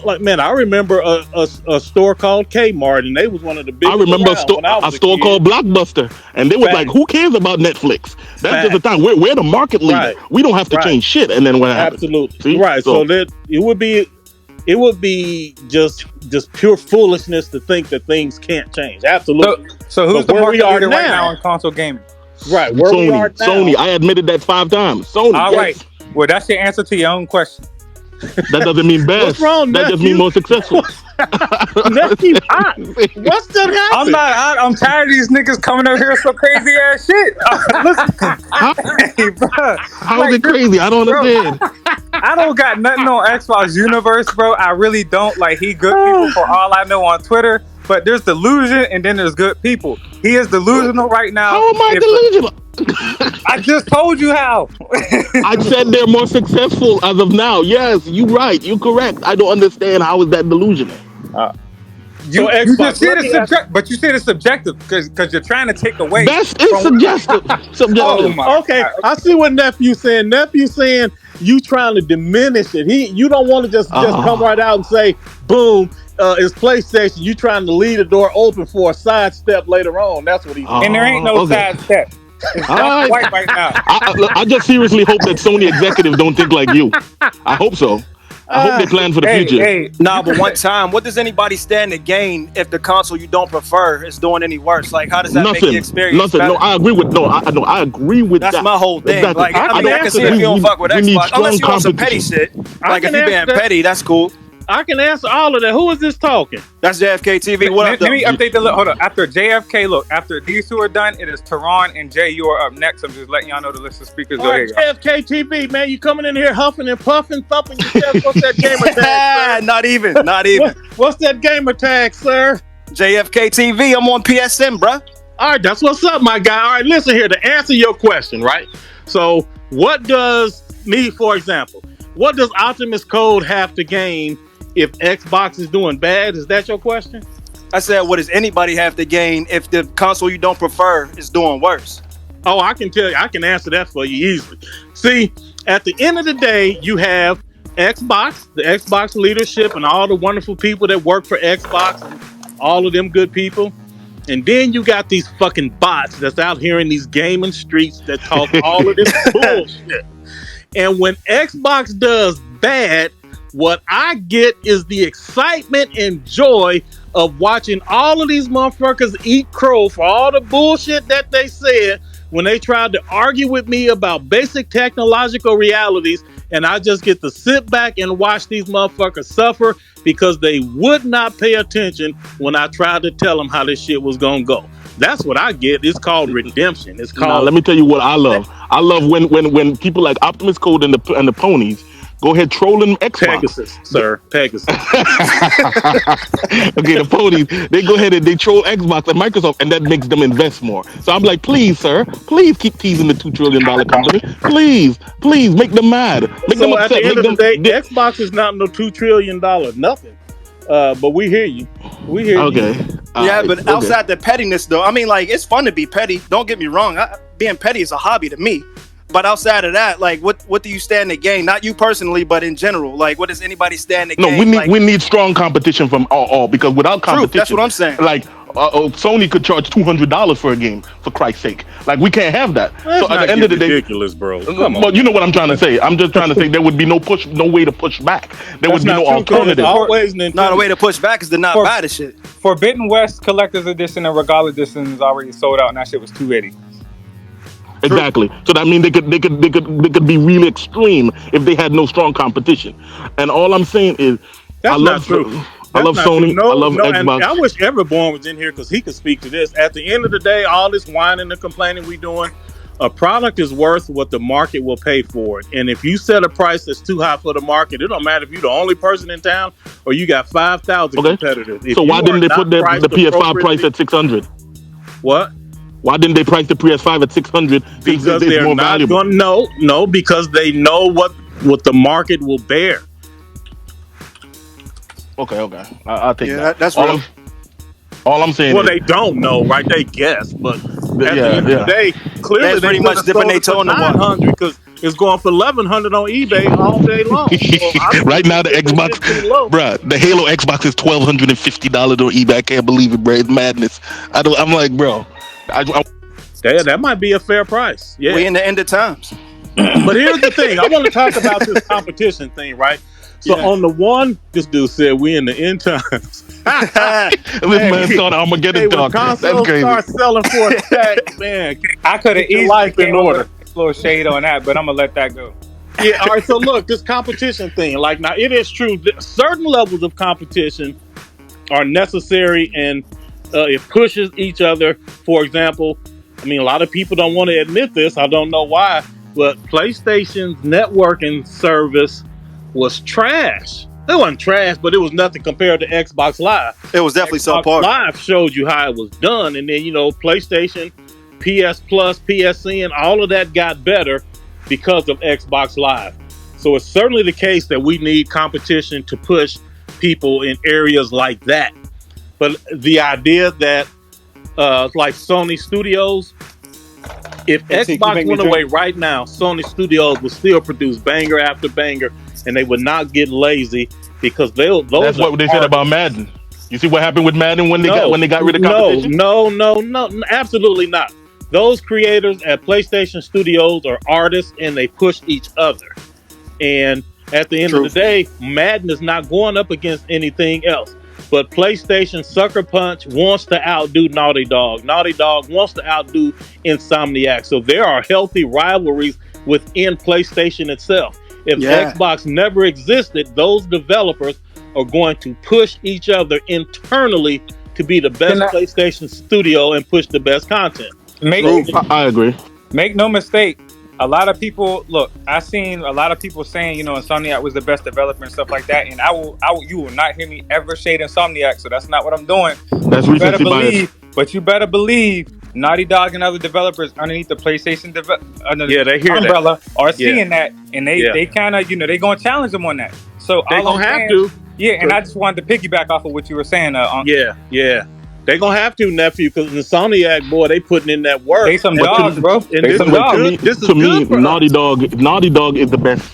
Like, man, I remember a store called Kmart, and they was one of the biggest. I remember a store called Blockbuster, and they was like, "Who cares about Netflix? That's just the time. We're the market leader. Right. We don't have to change shit." And then what happens? Absolutely. See? Right. So that it would be just pure foolishness to think that things can't change. Absolutely. So who's the market leader right now in console gaming? Right. Where we are now. Sony. I admitted that 5 times. Sony. All right. Well, that's your answer to your own question. That doesn't mean best. What's wrong, that just means more successful. Nephew, what's that happening? I'm tired of these niggas coming over here with some crazy ass shit. Listen, How is it crazy? I don't understand. I don't got nothing on Xbox Universe, bro. I really don't. Like, he good people for all I know on Twitter. But there's delusion and then there's good people. He is delusional right now. How am I delusional? I just told you how. I said they're more successful as of now. Yes, you're right. You're correct. I don't understand how is that delusional. You just said it's subjective, but you said it's subjective because you're trying to take away. Best is subjective. Oh okay, God. I see what Nephew's saying. Nephew's saying you trying to diminish it. You don't want to just come right out and say, boom, it's PlayStation. You trying to leave the door open for a sidestep later on. That's what he's saying. And there ain't no sidestep. It's white right now. I just seriously hope that Sony executives don't think like you. I hope so. I hope they plan for the future. But one time, what does anybody stand to gain if the console you don't prefer is doing any worse? Like, how does that make the experience better? No, I agree with I agree with that. That's my whole thing. Exactly. Like, I can see if you don't fuck with Xbox, unless you want some petty shit. Like, if you being petty, that's cool. I can answer all of that. Who is this talking? That's JFK TV. What up? Let me update the look. Hold on. After JFK, after these two are done, it is Tehran and Jay. You are up next. I'm just letting y'all know the list of speakers. All right, JFK TV, man, you coming in here huffing and puffing, thumping your chest. What's that gamer tag, sir? Not even. What's that gamer tag, sir? JFK TV. I'm on PSN, bruh. All right, that's what's up, my guy. All right, listen here. To answer your question, right? So, what does Optimus Code have to gain if Xbox is doing bad? Is that your question? I said, what does anybody have to gain if the console you don't prefer is doing worse? Oh, I can tell you. I can answer that for you easily. See, at the end of the day, you have Xbox, the Xbox leadership, and all the wonderful people that work for Xbox, and all of them good people. And then you got these fucking bots that's out here in these gaming streets that talk all of this bullshit. And when Xbox does bad, what I get is the excitement and joy of watching all of these motherfuckers eat crow for all the bullshit that they said when they tried to argue with me about basic technological realities, and I just get to sit back and watch these motherfuckers suffer because they would not pay attention when I tried to tell them how this shit was gonna go. That's what I get. It's called redemption. It's called. Let me tell you what I love. I love when people like Optimus Code and the ponies go ahead trolling Xbox. Pegasus, sir. Pegasus. Okay, the ponies, they go ahead and they troll Xbox and Microsoft, and that makes them invest more. So I'm like, please, sir, please keep teasing the $2 trillion company. Please, make them mad. Make them upset. At the end of the day, Xbox is not no $2 trillion nothing. But we hear you. We hear you. Okay. But outside the pettiness, though, I mean, like, it's fun to be petty. Don't get me wrong. Being petty is a hobby to me. But outside of that, like, what do you stand to gain? Not you personally, but in general. Like, what does anybody stand to gain? No, we need strong competition from all because without competition, that's what I'm saying. Like, Sony could charge $200 for a game, for Christ's sake. Like, we can't have that. That's so at the end of the day, ridiculous, bro. But you know what I'm trying to say. I'm just trying to say there would be no way to push back. There would be no alternative. Not a way to push back is to not buy the shit. Forbidden West Collector's Edition and Regal Edition is already sold out, and that shit was $280. Exactly. So that means they could be really extreme if they had no strong competition. And all I'm saying is, I love Sony. I love Xbox. And I wish Everborn was in here because he could speak to this. At the end of the day, all this whining and complaining we doing, a product is worth what the market will pay for it. And if you set a price that's too high for the market, it don't matter if you're the only person in town or you got 5,000 competitors. So why didn't they put the PS5 price at $600? What? Why didn't they price the PS5 at $600? Because they're more not going to no, because they know what the market will bear. Okay. I'll take that. That's real. All I'm saying. Well, they don't know, right? They guess, but at the end of the day, clearly that's pretty much dipping their toe in the water. Because is going for $1,100 on eBay all day long. So Right now, the Xbox, bruh, the Halo Xbox is $1,250 on eBay. I can't believe it, bro. It's madness. I'm like, bro. That might be a fair price. Yeah. We in the end of times. But here's the thing. I want to talk about this competition thing, right? So on the one, this dude said we in the end times. This man thought Armageddon talk. That's crazy. Start selling for a stack, man. I could have easily life in order. A little shade on that, but I'm gonna let that go. Yeah, all right. So look, this competition thing, like now, it is true that certain levels of competition are necessary, and it pushes each other. For example, I mean, a lot of people don't want to admit this. I don't know why, but PlayStation's networking service was trash. It wasn't trash, but it was nothing compared to Xbox Live. It was definitely subpar. Live showed you how it was done, and then PlayStation, PS Plus, PSN, all of that got better because of Xbox Live. So it's certainly the case that we need competition to push people in areas like that. But the idea that like Sony Studios, if Xbox went away right now, Sony Studios would still produce banger after banger, and they would not get lazy because those. That's what they said about Madden. You see what happened with Madden when they got rid of competition? No, absolutely not. Those creators at PlayStation Studios are artists, and they push each other. And at the end of the day, Madden is not going up against anything else. But PlayStation Sucker Punch wants to outdo Naughty Dog. Naughty Dog wants to outdo Insomniac. So there are healthy rivalries within PlayStation itself. If Xbox never existed, those developers are going to push each other internally to be the best PlayStation studio and push the best content. I agree. Make no mistake, a lot of people I've seen a lot of people saying, Insomniac was the best developer and stuff like that, and you will not hear me ever shade Insomniac, so that's not what I'm doing. That's recency bias. But you better believe Naughty Dog and other developers underneath the PlayStation they hear umbrella are seeing that, and they kind of they gonna challenge them on that. So they gonna have to. Yeah, and I just wanted to piggyback off of what you were saying. Yeah. They gonna have to, nephew, because Insomniac, boy, they putting in that work. They some dogs, bro. They some dogs. To me, Naughty Dog is the best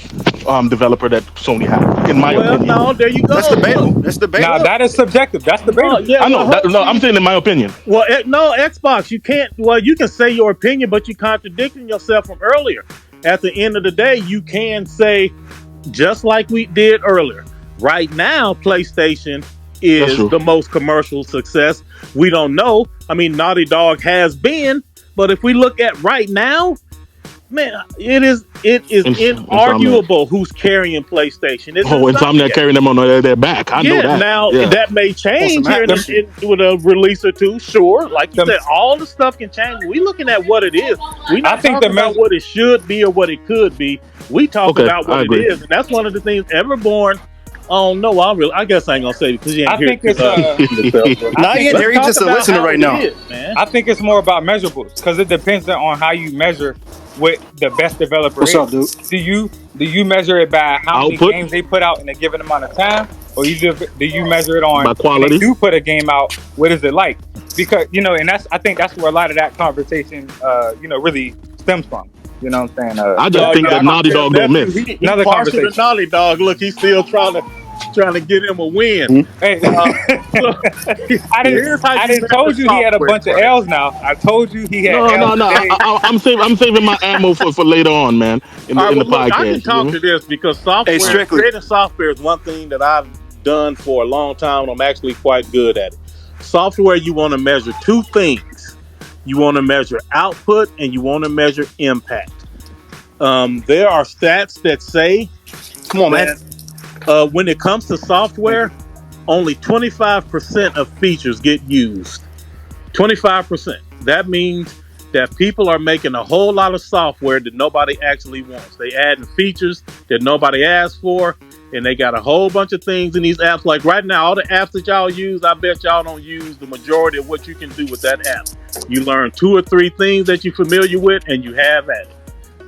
developer that Sony has, in my opinion. No, there you go. That's debatable. Now that is subjective. That's debatable. I know. I'm saying in my opinion. Well, no, Xbox, you can't. Well, you can say your opinion, but you're contradicting yourself from earlier. At the end of the day, you can say, just like we did earlier. Right now, PlayStation is the most commercial success. We don't know. I mean, Naughty Dog has been, but if we look at right now, man, it is inarguable who's carrying PlayStation. Insomniac carrying them on their back. I know that. Now that may change here with a release or two. Sure, like you said, all the stuff can change. We looking at what it is. We not talking about what it should be or what it could be. We talk about what it is, and that's one of the things. Everborn. Oh no, I guess I ain't gonna say it because you ain't here. You're just listening right now. I think it's more about measurables because it depends on how you measure what the best developer is. What's up, dude? Do you measure it by how many games they put out in a given amount of time, or do you measure it on by quality? When they do put a game out, what is it like? Because and I think that's where a lot of that conversation really stems from. You know what I'm saying? I just think that Naughty Dog don't miss. Another conversation. Naughty Dog, look, he's still trying to get him a win. Hey, I didn't told you he had a bunch of L's now. I told you he had L's. No. I'm saving my ammo for later on, man. In the podcast. I can talk to this because creating software is one thing that I've done for a long time, and I'm actually quite good at it. Software, you want to measure two things. You want to measure output and you want to measure impact. There are stats that say, come on, man. When it comes to software, only 25% of features get used. 25%. That means that people are making a whole lot of software that nobody actually wants. They adding features that nobody asked for, and they got a whole bunch of things in these apps. Like right now, all the apps that y'all use, I bet y'all don't use the majority of what you can do with that app. You learn 2 or 3 things that you're familiar with, and you have at it.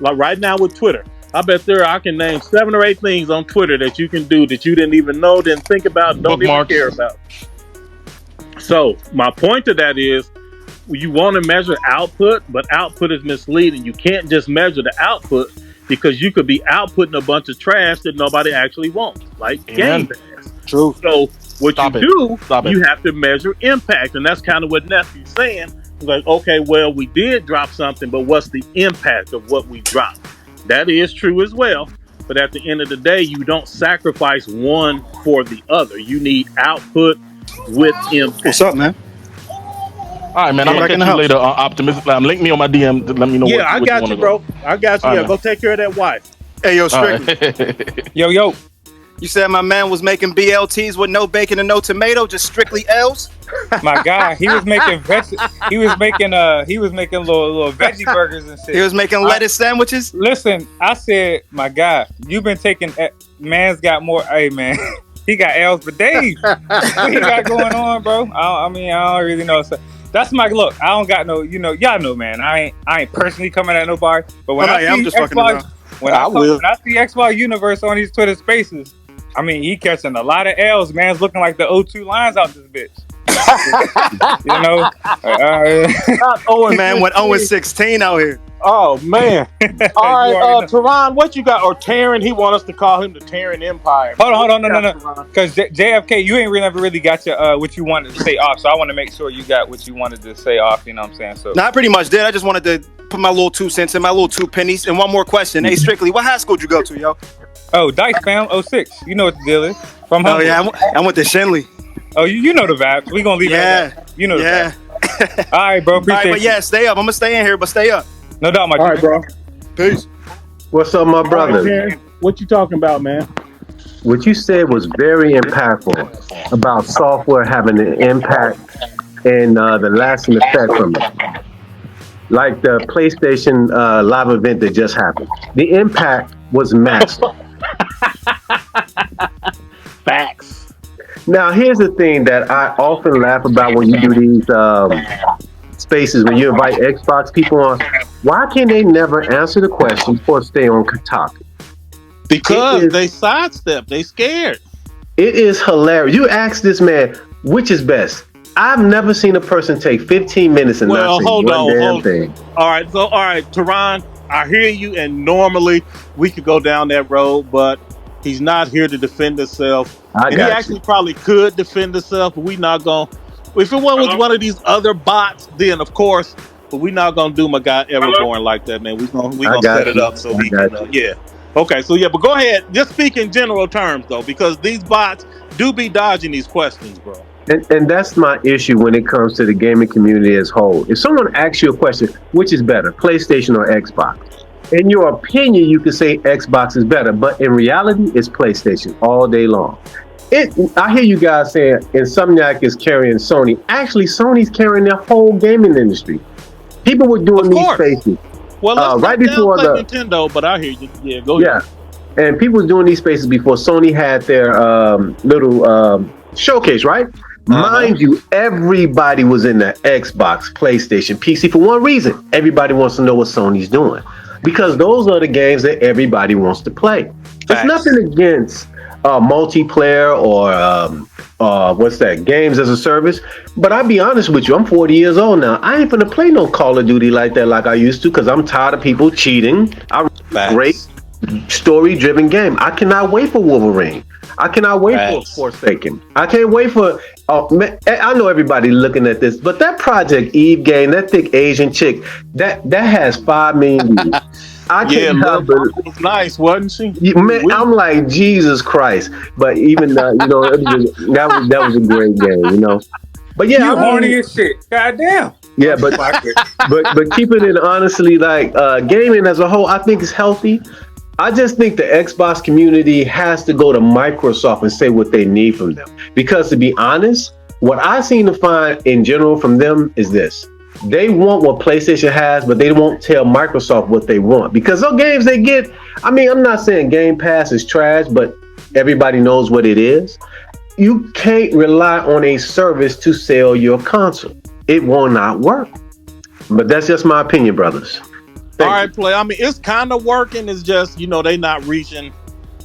Like right now with Twitter, I bet I can name 7 or 8 things on Twitter that you can do that you didn't even know, didn't think about, don't even care about. So my point to that is, you want to measure output, but output is misleading. You can't just measure the output. because you could be outputting a bunch of trash that nobody actually wants, like Game Pass. True. So what Stop you it. do, Stop it. you have to measure impact, and that's kind of what Nephew's saying. Like, okay, well, we did drop something, but what's the impact of what we dropped? That is true as well. But at the end of the day, you don't sacrifice one for the other. You need output with impact. What's up, man? All right, man. I'm gonna catch you later. Optimistic. Link me on my DM to let me know. Yeah, what I got you, bro. I got you. All Yeah, right, go take care of that wife. Hey, yo, Strictly. Right. Yo. You said my man was making BLTs with no bacon and no tomato, just strictly L's. My guy, he was making little veggie burgers and shit. He was making lettuce sandwiches. Listen, I said, my guy, you've been taking man's got more. Hey, man, he got L's for days. What he got going on, bro? I don't really know. So that's my look. I don't got no. Y'all know, man. I ain't personally coming at nobody. But when I'm just fucking around. When I see Xbox Universe on these Twitter Spaces, I mean, he catching a lot of L's. Man's looking like the O2 lines out this bitch. Man went 0-16 out here. Oh man! All right, Tehran, what you got? Or Terran? He want us to call him the Terran Empire. Hold on, no. Because JFK, you ain't never really got your what you wanted to say off. So I want to make sure you got what you wanted to say off. You know what I'm saying? So I pretty much did. I just wanted to put my little 2 cents in, my little 2 pennies. And one more question. Hey, Strictly, what high school did you go to, yo? Oh, Dice fam, 06. You know what the deal is. From Humboldt. Yeah, I went to Shenley. Oh, you know the vibe. We gonna leave it at that. You know the vibe. All right, bro. Appreciate but yeah, stay up. I'm gonna stay in here, but stay up. No doubt, my All right, bro. Peace. What's up, my brother? Right, what you talking about, man? What you said was very impactful about software having an impact and the lasting effect from it. Like the PlayStation live event that just happened. The impact was massive. Facts. Now, here's the thing that I often laugh about when you do these spaces, when you invite Xbox people on. Why can they never answer the question or stay on topic? Because they sidestep. They scared. It is hilarious. You ask this man, which is best? I've never seen a person take 15 minutes and not say one damn thing. All right, Tehran, I hear you, and normally we could go down that road, but he's not here to defend himself. He actually probably could defend himself, but we not going. If it was one of these other bots, then of course. But we not gonna do my guy Everborn like that, man. We gonna set it up so he can. Yeah. Okay. So yeah, but go ahead. Just speak in general terms though, because these bots do be dodging these questions, bro. And that's my issue when it comes to the gaming community as a whole. If someone asks you a question, which is better, PlayStation or Xbox? In your opinion, you can say Xbox is better, but in reality, it's PlayStation all day long. I hear you guys saying Insomniac is carrying Sony. Actually, Sony's carrying their whole gaming industry. People were doing these spaces. Well, let's right before the Nintendo, but I hear you. Yeah, go ahead. Yeah, and people were doing these spaces before Sony had their little showcase, right? Mind you, everybody was in the Xbox, PlayStation, PC for one reason. Everybody wants to know what Sony's doing because those are the games that everybody wants to play. There's nothing against multiplayer or what's that, games as a service, but I'll be honest with you, I'm 40 years old now. I ain't gonna play no Call of Duty like that like I used to because I'm tired of people cheating. Great story-driven game. I cannot wait for Wolverine. I cannot wait for Forsaken. I can't wait for I know everybody looking at this, but that Project Eve game, that thick Asian chick, that has 5 million views. I can't help it. Was nice, wasn't she? Man, I'm like, Jesus Christ. But even that was a great game, you know. But yeah, you horny as shit. Goddamn. Yeah, but keeping it honestly, like gaming as a whole, I think is healthy. I just think the Xbox community has to go to Microsoft and say what they need from them. Because to be honest, what I seem to find in general from them is this. They want what PlayStation has, but they won't tell Microsoft what they want. Because those games they get, I mean, I'm not saying Game Pass is trash, but everybody knows what it is. You can't rely on a service to sell your console. It will not work. But that's just my opinion, brothers. All right, Play. I mean, it's kind of working. It's just, they not reaching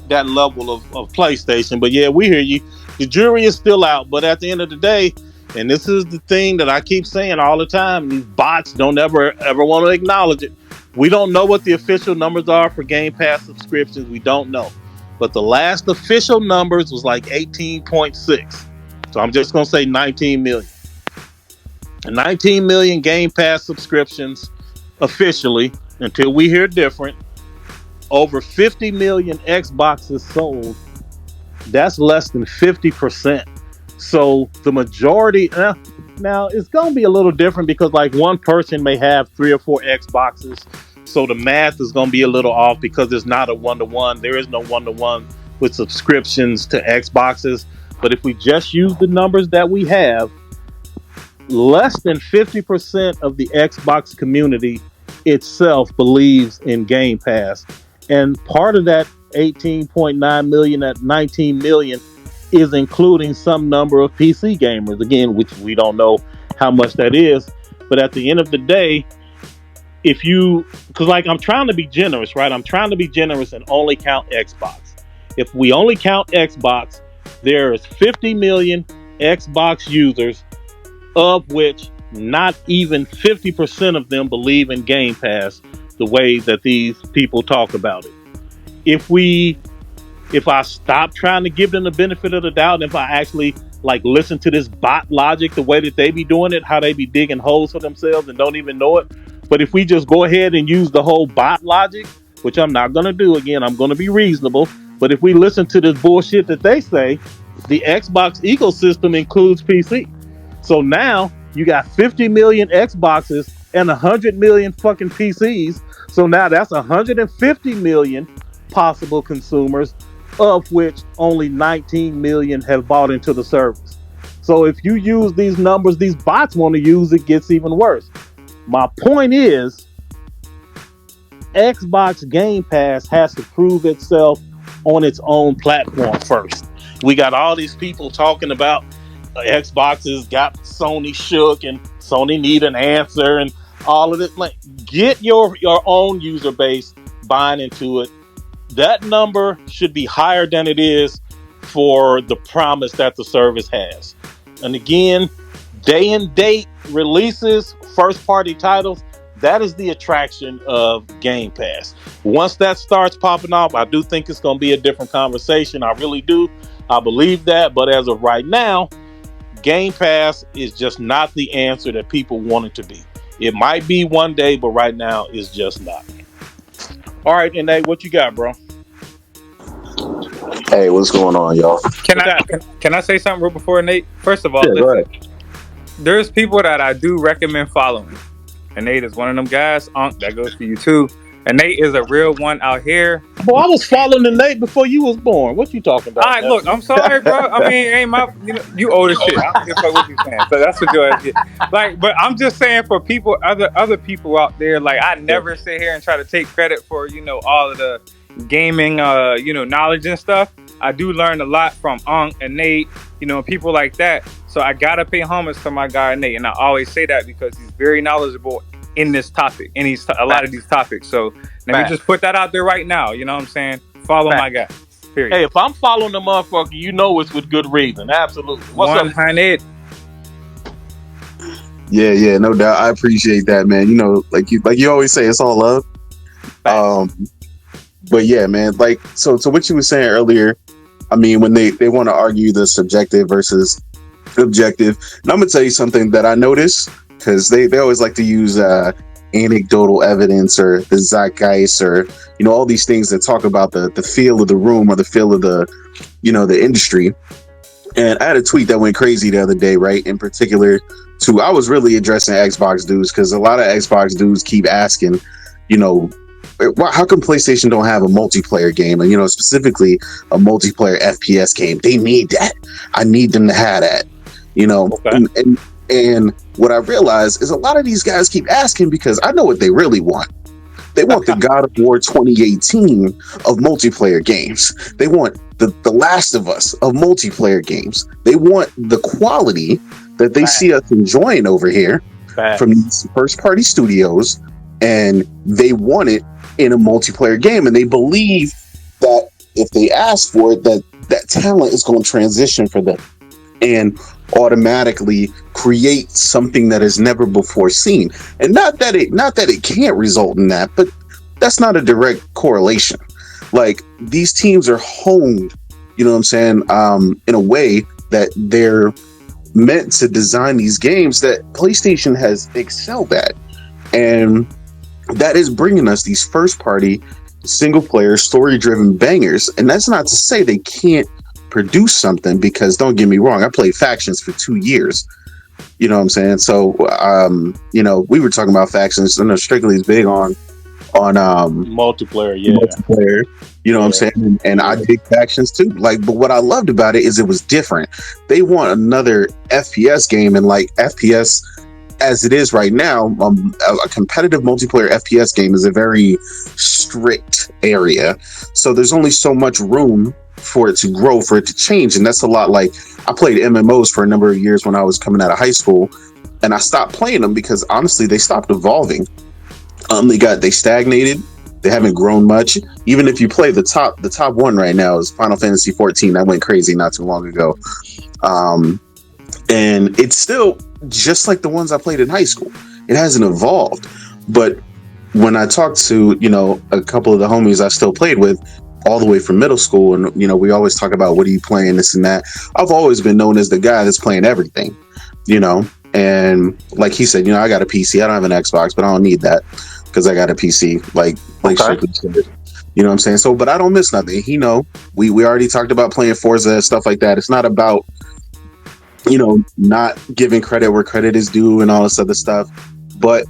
that level of PlayStation. But yeah, we hear you. The jury is still out. But at the end of the day, and this is the thing that I keep saying all the time, these bots don't ever want to acknowledge it. We don't know what the official numbers are for Game Pass subscriptions. We don't know. But the last official numbers was like 18.6. So I'm just going to say 19 million. 19 million Game Pass subscriptions officially, until we hear different. Over 50 million Xboxes sold. That's less than 50%. So the majority, now it's going to be a little different because like one person may have 3 or 4 Xboxes. So the math is going to be a little off because it's not a one-to-one. There is no one-to-one with subscriptions to Xboxes. But if we just use the numbers that we have, less than 50% of the Xbox community itself believes in Game Pass. And part of that 18.9 million, that 19 million, is including some number of PC gamers, again, which we don't know how much that is. But at the end of the day, because like I'm trying to be generous, right? I'm trying to be generous and only count Xbox. If we only count Xbox, there's 50 million Xbox users, of which not even 50% of them believe in Game Pass the way that these people talk about it. If I stop trying to give them the benefit of the doubt, and if I actually like listen to this bot logic, the way that they be doing it, how they be digging holes for themselves and don't even know it. But if we just go ahead and use the whole bot logic, which I'm not going to do, again, I'm going to be reasonable. But if we listen to this bullshit that they say, the Xbox ecosystem includes PC. So now you got 50 million Xboxes and 100 million fucking PCs. So now that's 150 million possible consumers, of which only 19 million have bought into the service. So if you use these numbers these bots want to use, it gets even worse. My point is, Xbox Game Pass has to prove itself on its own platform first. We got all these people talking about Xboxes got Sony shook and Sony need an answer and all of this. Like, get your own user base buying into it. That number should be higher than it is for the promise that the service has. And again, day and date releases, first party titles, that is the attraction of Game Pass. Once that starts popping off, I do think it's going to be a different conversation. I really do. I believe that. But as of right now, Game Pass is just not the answer that people want it to be. It might be one day, but right now it's just not. All right, and Nate, what you got, bro? Hey, what's going on, y'all? Can I say something real before Nate? First of all, yeah, go ahead. There's people that I do recommend following. And Nate is one of them guys. That goes for you too. And Nate is a real one out here. Boy, I was following the Nate before you was born. What you talking about? All right, look, I'm sorry, bro. I mean, ain't my, you old as shit. I don't give a fuck what you saying. So that's what your ass get. Like, but I'm just saying for people, other people out there, like I never sit here and try to take credit for, all of the gaming, knowledge and stuff. I do learn a lot from and Nate, people like that. So I gotta pay homage to my guy Nate, and I always say that because he's very knowledgeable in this topic, and he's a lot of these topics. So let me just put that out there right now. You know what I'm saying? Follow my guy. Period. Hey, if I'm following the motherfucker, it's with good reason. Absolutely. What's 100. up? Yeah, no doubt. I appreciate that, man. Like you always say, it's all love. But yeah, man, like so what you were saying earlier, I mean, when they want to argue the subjective versus objective, and I'm gonna tell you something that I noticed, because they always like to use anecdotal evidence or the zeitgeist or all these things that talk about the feel of the room or the feel of the the industry. And I had a tweet that went crazy the other day, right? In particular, I was really addressing Xbox dudes, because a lot of Xbox dudes keep asking, how come PlayStation don't have a multiplayer game? And specifically a multiplayer FPS game. They need that. I need them to have that. Okay. And what I realized is a lot of these guys keep asking because I know what they really want. They want the God of War 2018 of multiplayer games. They want the Last of Us of multiplayer games. They want the quality that they see us enjoying over here from these first-party studios, and they want it in a multiplayer game. And they believe that if they ask for it, that talent is going to transition for them. And automatically create something that is never before seen. And not that it can't result in that, but that's not a direct correlation. Like, these teams are honed, you know what I'm saying, in a way that they're meant to design these games that PlayStation has excelled at. And that is bringing us these first party single player story driven bangers. And that's not to say they can't produce something, because don't get me wrong, I played Factions for 2 years, you know what I'm saying? So we were talking about Factions. I know Strictly is big on multiplayer, multiplayer, you know what I'm saying? And I dig Factions too. Like, but what I loved about it is it was different. They want another FPS game, and like FPS as it is right now, a competitive multiplayer FPS game is a very strict area. So there's only so much room for it to grow, for it to change. And that's a lot like, I played MMOs for a number of years when I was coming out of high school, and I stopped playing them because honestly, they stopped evolving. They stagnated. They haven't grown much. Even if you play the top one right now is Final Fantasy 14. That went crazy not too long ago. And it's still just like the ones I played in high school. It hasn't evolved. But when I talked to, a couple of the homies I still played with all the way from middle school, and, we always talk about, what are you playing, this and that. I've always been known as the guy that's playing everything, and like he said, I got a PC. I don't have an Xbox, but I don't need that because I got a PC, like Strictly said. You know what I'm saying? So, but I don't miss nothing. We already talked about playing Forza and stuff like that. It's not about, not giving credit where credit is due and all this other stuff. But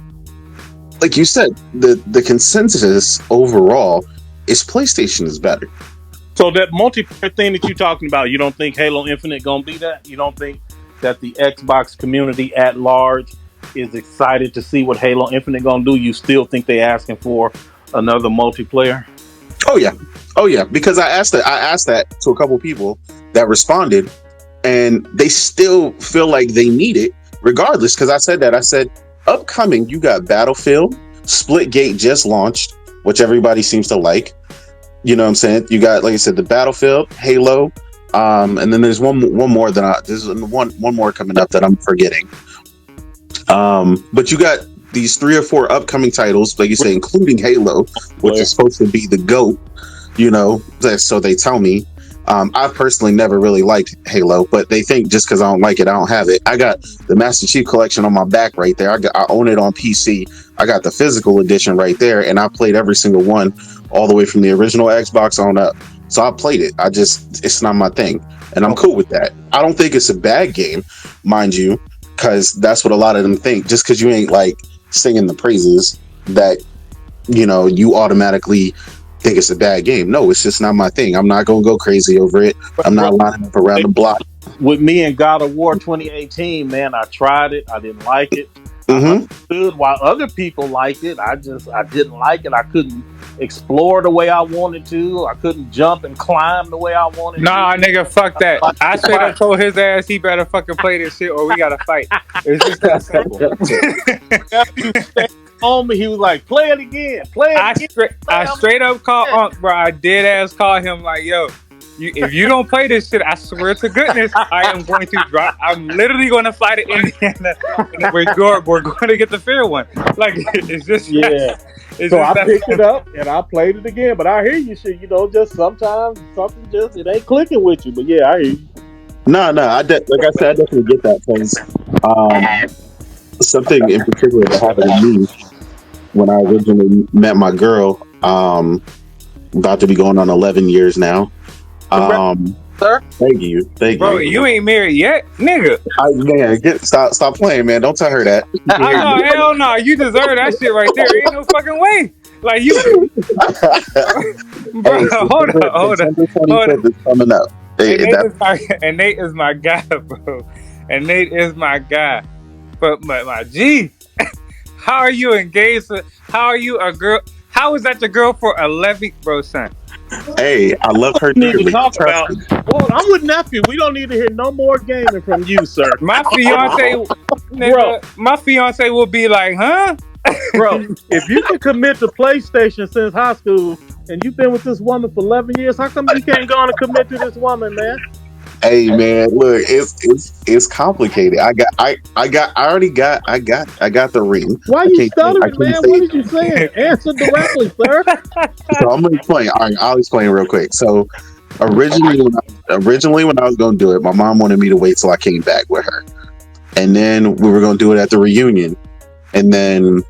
like you said, the consensus overall is PlayStation is better. So that multiplayer thing that you're talking about, you don't think Halo Infinite gonna be that? You don't think that the Xbox community at large is excited to see what Halo Infinite gonna do? You still think they asking for another multiplayer? Oh yeah, because I asked that to a couple people that responded, and they still feel like they need it regardless. Because I said upcoming, you got Battlefield, Splitgate just launched, which everybody seems to like. You know what I'm saying? You got, like I said, the Battlefield, Halo, and then there's one more there's one more coming up that I'm forgetting. But you got these 3 or 4 upcoming titles, like you say, including Halo, which is supposed to be the GOAT. So they tell me. I've personally never really liked Halo, but they think just because I don't like it, I don't have it. I got the Master Chief Collection on my back right there. I own it on PC. I got the physical edition right there, and I played every single one, all the way from the original Xbox on up. So I played it. It's not my thing, and I'm cool with that. I don't think it's a bad game, mind you, because that's what a lot of them think. Just because you ain't like singing the praises, that you automatically think it's a bad game. No, it's just not my thing. I'm not gonna go crazy over it. I'm not lining up around the block. With me and God of War 2018, man, I tried it. I didn't like it. I understood why other people liked it. I didn't like it. I couldn't explore the way I wanted to. I couldn't jump and climb the way I wanted to. Nah, nigga, fuck that. I straight up told his ass he better fucking play this shit or we gotta fight. It's just that simple. On me, he was like, play it again. I straight up called Unc, bro. I dead ass call him like, yo, if you don't play this shit, I swear to goodness, I am going to drop. I'm literally going to fly to Indiana, and we're going to get the fair one. Like, it's just So I picked it up and I played it again. But I hear you, shit. Just sometimes something it ain't clicking with you. But yeah, I hear you. No, I definitely get that, because something in particular that happened to me when I originally met my girl, about to be going on 11 years now. Sir? Thank you. Bro, you ain't married yet, nigga. Stop playing, man. Don't tell her that. Hell no. You deserve that shit right there. Ain't no fucking way. Like you. Bro, hold on. It's coming up. And Nate is my guy, bro. And Nate is my guy. But my G, how are you engaged? How are you a girl? How is that your girl for 11, bro, son? Hey, I love her. Need to talk about. Well, I'm with nephew. We don't need to hear no more gaming from you, sir. My fiance, bro. My fiance will be like, huh? Bro, if you can commit to PlayStation since high school and you've been with this woman for 11 years, how come you can't go on and commit to this woman, man? Hey man, look, it's complicated. I already got the ring. Why you stuttering, man? What did you say? Answer directly, sir. So I'm gonna explain. All right, I'll explain real quick. So originally when I was gonna do it, my mom wanted me to wait till I came back with her, and then we were gonna do it at the reunion, and then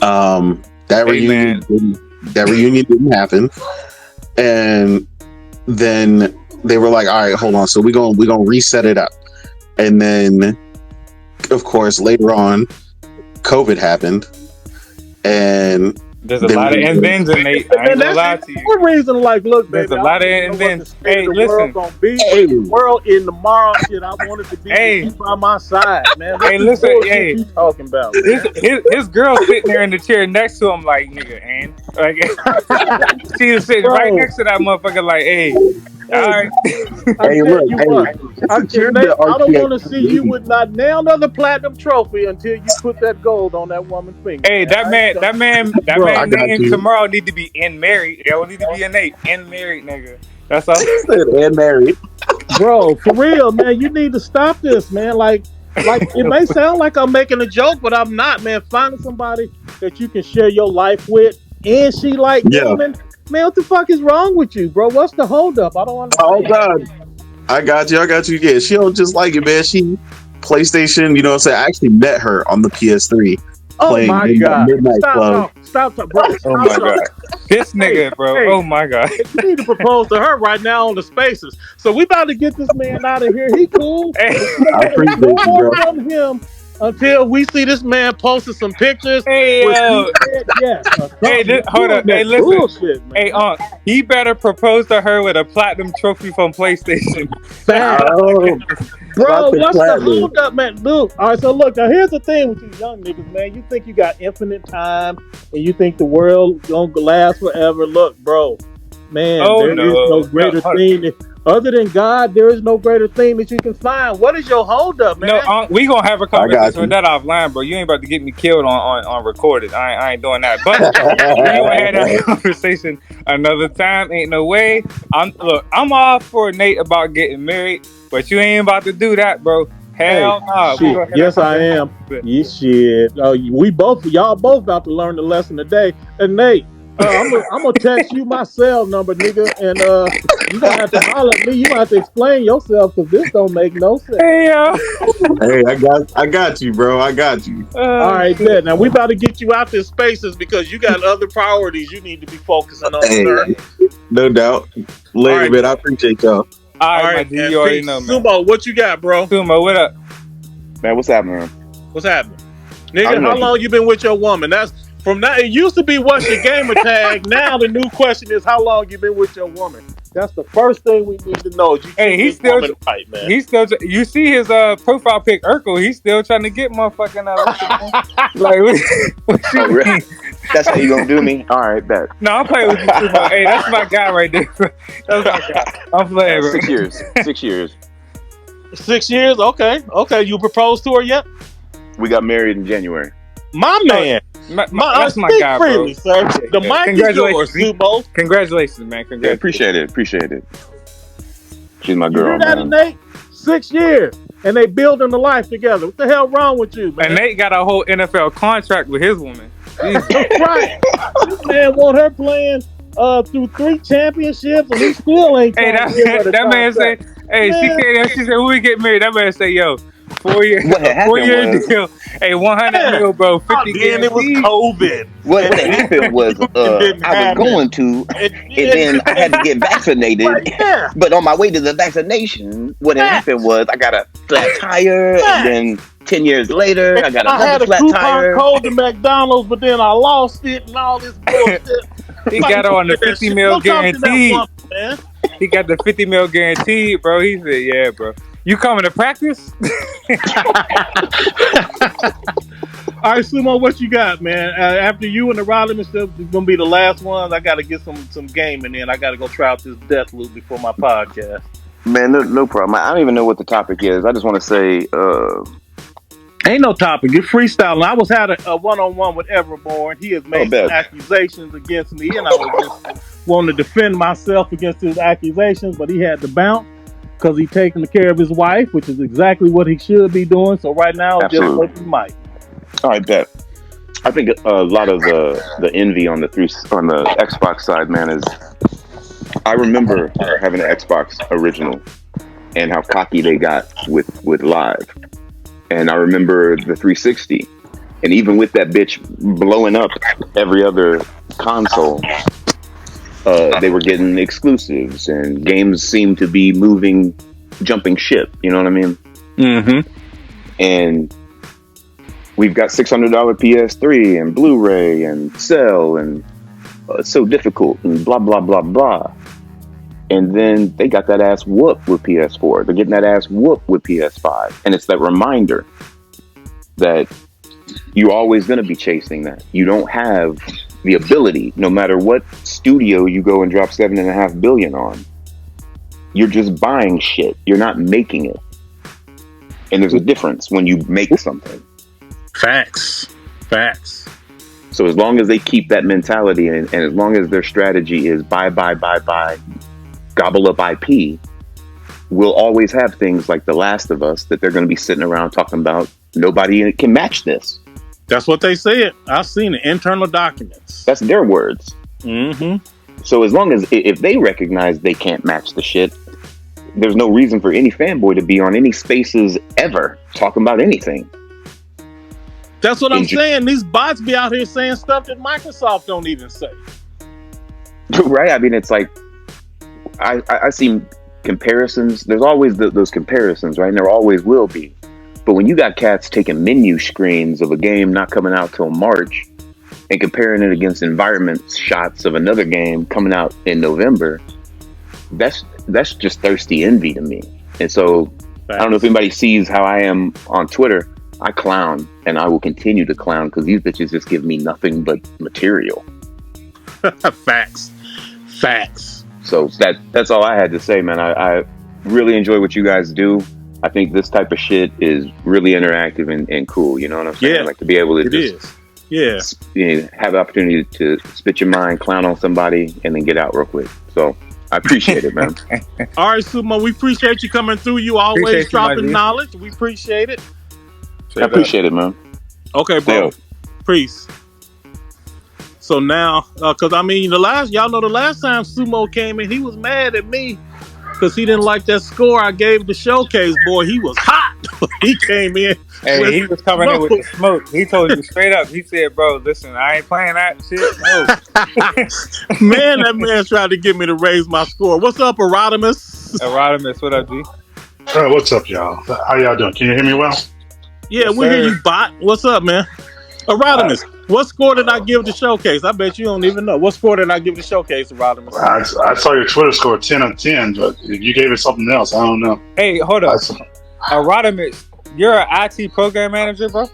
that reunion didn't happen, and then they were like, all right, hold on. So we're gonna reset it up. And then of course later on COVID happened. And there's a lot of ends, and I ain't gonna lie to you. One reason, like, look, there's baby, a lot of ends. Hey, listen. The world in tomorrow shit, I wanted to be by my side, man. Hey, listen, you talking about? His girl sitting there in the chair next to him, like, nigga, and like she was sitting right next to that motherfucker, like, hey. All right. Hey, look, I don't want to see you with not now another platinum trophy until you put that gold on that woman's finger. Hey, that man name tomorrow need to be in married. That would need to be innate. In married, nigga. That's all. And married. Bro, for real, man, you need to stop this, man. Like it may sound like I'm making a joke, but I'm not, man. Finding somebody that you can share your life with, and she like gaming. Man, what the fuck is wrong with you, bro? What's the holdup? I don't understand. Oh God, I got you. Yeah, she don't just like it, man. She PlayStation. You know what I'm saying? I actually met her on the PS3. Oh my God! Midnight Club. Stop, bro. Oh my God! This nigga, bro. Oh my God! You need to propose to her right now on the Spaces. So we about to get this man out of here. He cool. I appreciate you, bro. From him until we see this man posting some pictures. Hey, yo. Hey, hold up. Hey, listen. Bullshit, hey, he better propose to her with a platinum trophy from PlayStation. Bro, what's the hold up, man? Look, all right, so look, now here's the thing with you young niggas, man. You think you got infinite time and you think the world gonna last forever. Look, bro, man, there is no greater thing other than God. There is no greater thing that you can find. What is your hold up, man? No, we gonna have a conversation with that offline, bro. You ain't about to get me killed on recorded. I ain't doing that. But we gonna have that conversation another time. Ain't no way. I'm all for Nate about getting married, but you ain't about to do that, bro. Hell no. Yes, I am. You shit. Y'all both about to learn the lesson today. And Nate, I'm gonna text you my cell number, nigga, and you gonna have to holler at me. You gonna have to explain yourself because this don't make no sense. Hey, hey, I got you, bro. I got you. All right, then. Now we about to get you out this Spaces because you got other priorities you need to be focusing on. Hey, no doubt. Later, man. I appreciate y'all. All right, man. You already know, man. Sumo, what you got, bro? Sumo, what up? Man, what's happening? What's happening? Nigga, how long you been with your woman? That's from that. It used to be what's your gamer tag. Now the new question is how long you been with your woman. That's the first thing we need to know. He's still right, man. He's still. You see his profile pic, Urkel. He's still trying to get motherfucking like. What you mean? That's how you gonna do me? All right, bet. No, I'm playing with you, Sumo. Hey, that's my guy right there. That's my guy. I'm playing, bro. 6 years. 6 years. 6 years? Okay. You proposed to her yet? We got married in January. My man. That's my guy, freely, bro. Sir. The mic is yours, Sumo. Congratulations, man. Congratulations. Yeah, appreciate it. She's my girl, you hear that, man. Nate? 6 years. And they building a life together. What the hell wrong with you, man? And Nate got a whole NFL contract with his woman. Right. This man want her playing through 3 championships and he still ain't that man say, hey, she said, when we get married, that man say, yo, 4 year deal. Hey, 100 mil, bro. 50 then it was COVID. What happened was I was going to, and then I had to get vaccinated. But on my way to the vaccination, what happened was I got a flat tire, and then 10 years later, I got another flat tire. I had a coupon code to McDonald's, but then I lost it and all this bullshit. He got on the 50 mil guarantee. He got the 50 mil guarantee, bro. He said, yeah, bro. You coming to practice? All right, Sumo, what you got, man? After you and the Rodman stuff is gonna be the last ones. I gotta get some gaming in. I gotta go try out this death loop before my podcast. Man, no problem. I don't even know what the topic is. I just want to say, ain't no topic. You're freestyling. I was had a one-on-one with Everborn. He has made some accusations against me, and I was just wanting to defend myself against his accusations, but he had to bounce. because he's taking care of his wife, which is exactly what he should be doing. So right now, Absolutely. just open mic. All right, bet. I think a lot of the envy on the Xbox side, man, is I remember having an Xbox original and how cocky they got with Live, and I remember the 360, and even with that bitch blowing up every other console, they were getting exclusives, and games seemed to be jumping ship. You know what I mean? Mm-hmm. And we've got $600 PS3 and Blu-ray and Cell, and it's so difficult and blah, blah, blah, blah. And then they got that ass whooped with PS4. They're getting that ass whooped with PS5. And it's that reminder that you're always going to be chasing that. You don't have the ability, no matter what studio you go and drop $7.5 billion on. You're just buying shit. You're not making it. And there's a difference when you make something. Facts. So as long as they keep that mentality, and as long as their strategy is buy, gobble up IP, we'll always have things like The Last of Us that they're going to be sitting around talking about. Nobody can match this. That's what they said. I've seen the internal documents. That's their words. Mm-hmm. So as long as if they recognize they can't match the shit, there's no reason for any fanboy to be on any spaces ever talking about anything. That's what I'm saying. These bots be out here saying stuff that Microsoft don't even say. Right? I mean, it's like, I see comparisons. There's always those comparisons, right? And there always will be. But when you got cats taking menu screens of a game not coming out till March and comparing it against environment shots of another game coming out in November, that's just thirsty envy to me. And so I don't know if anybody sees how I am on Twitter. I clown, and I will continue to clown because these bitches just give me nothing but material. Facts. So that's all I had to say, man. I really enjoy what you guys do. I think this type of shit is really interactive and cool. You know what I'm saying? Yeah, like to be able to have the opportunity to spit your mind, clown on somebody, and then get out real quick. So I appreciate it, man. All right, Sumo, we appreciate you coming through. You always dropping knowledge. We appreciate it. I appreciate it, man. Okay, bro. Peace. So now, because I mean, the last time Sumo came in, he was mad at me because he didn't like that score I gave the showcase. Boy, he was hot. He came in. Hey, he was coming in with the smoke. He told you straight up. He said, "Bro, listen, I ain't playing that shit." No. Man, that man tried to get me to raise my score. What's up, Erotimus? Erotimus, what up, G? What's up, y'all? How y'all doing? Can you hear me well? Yeah, we hear you, bot. What's up, man? Erotimus, what score did I give the showcase? I bet you don't even know. What score did I give the showcase, Erotimus? I saw your Twitter score 10 on 10, but if you gave it something else, I don't know. Hey, hold up. Erotimus, you're an IT program manager, bro?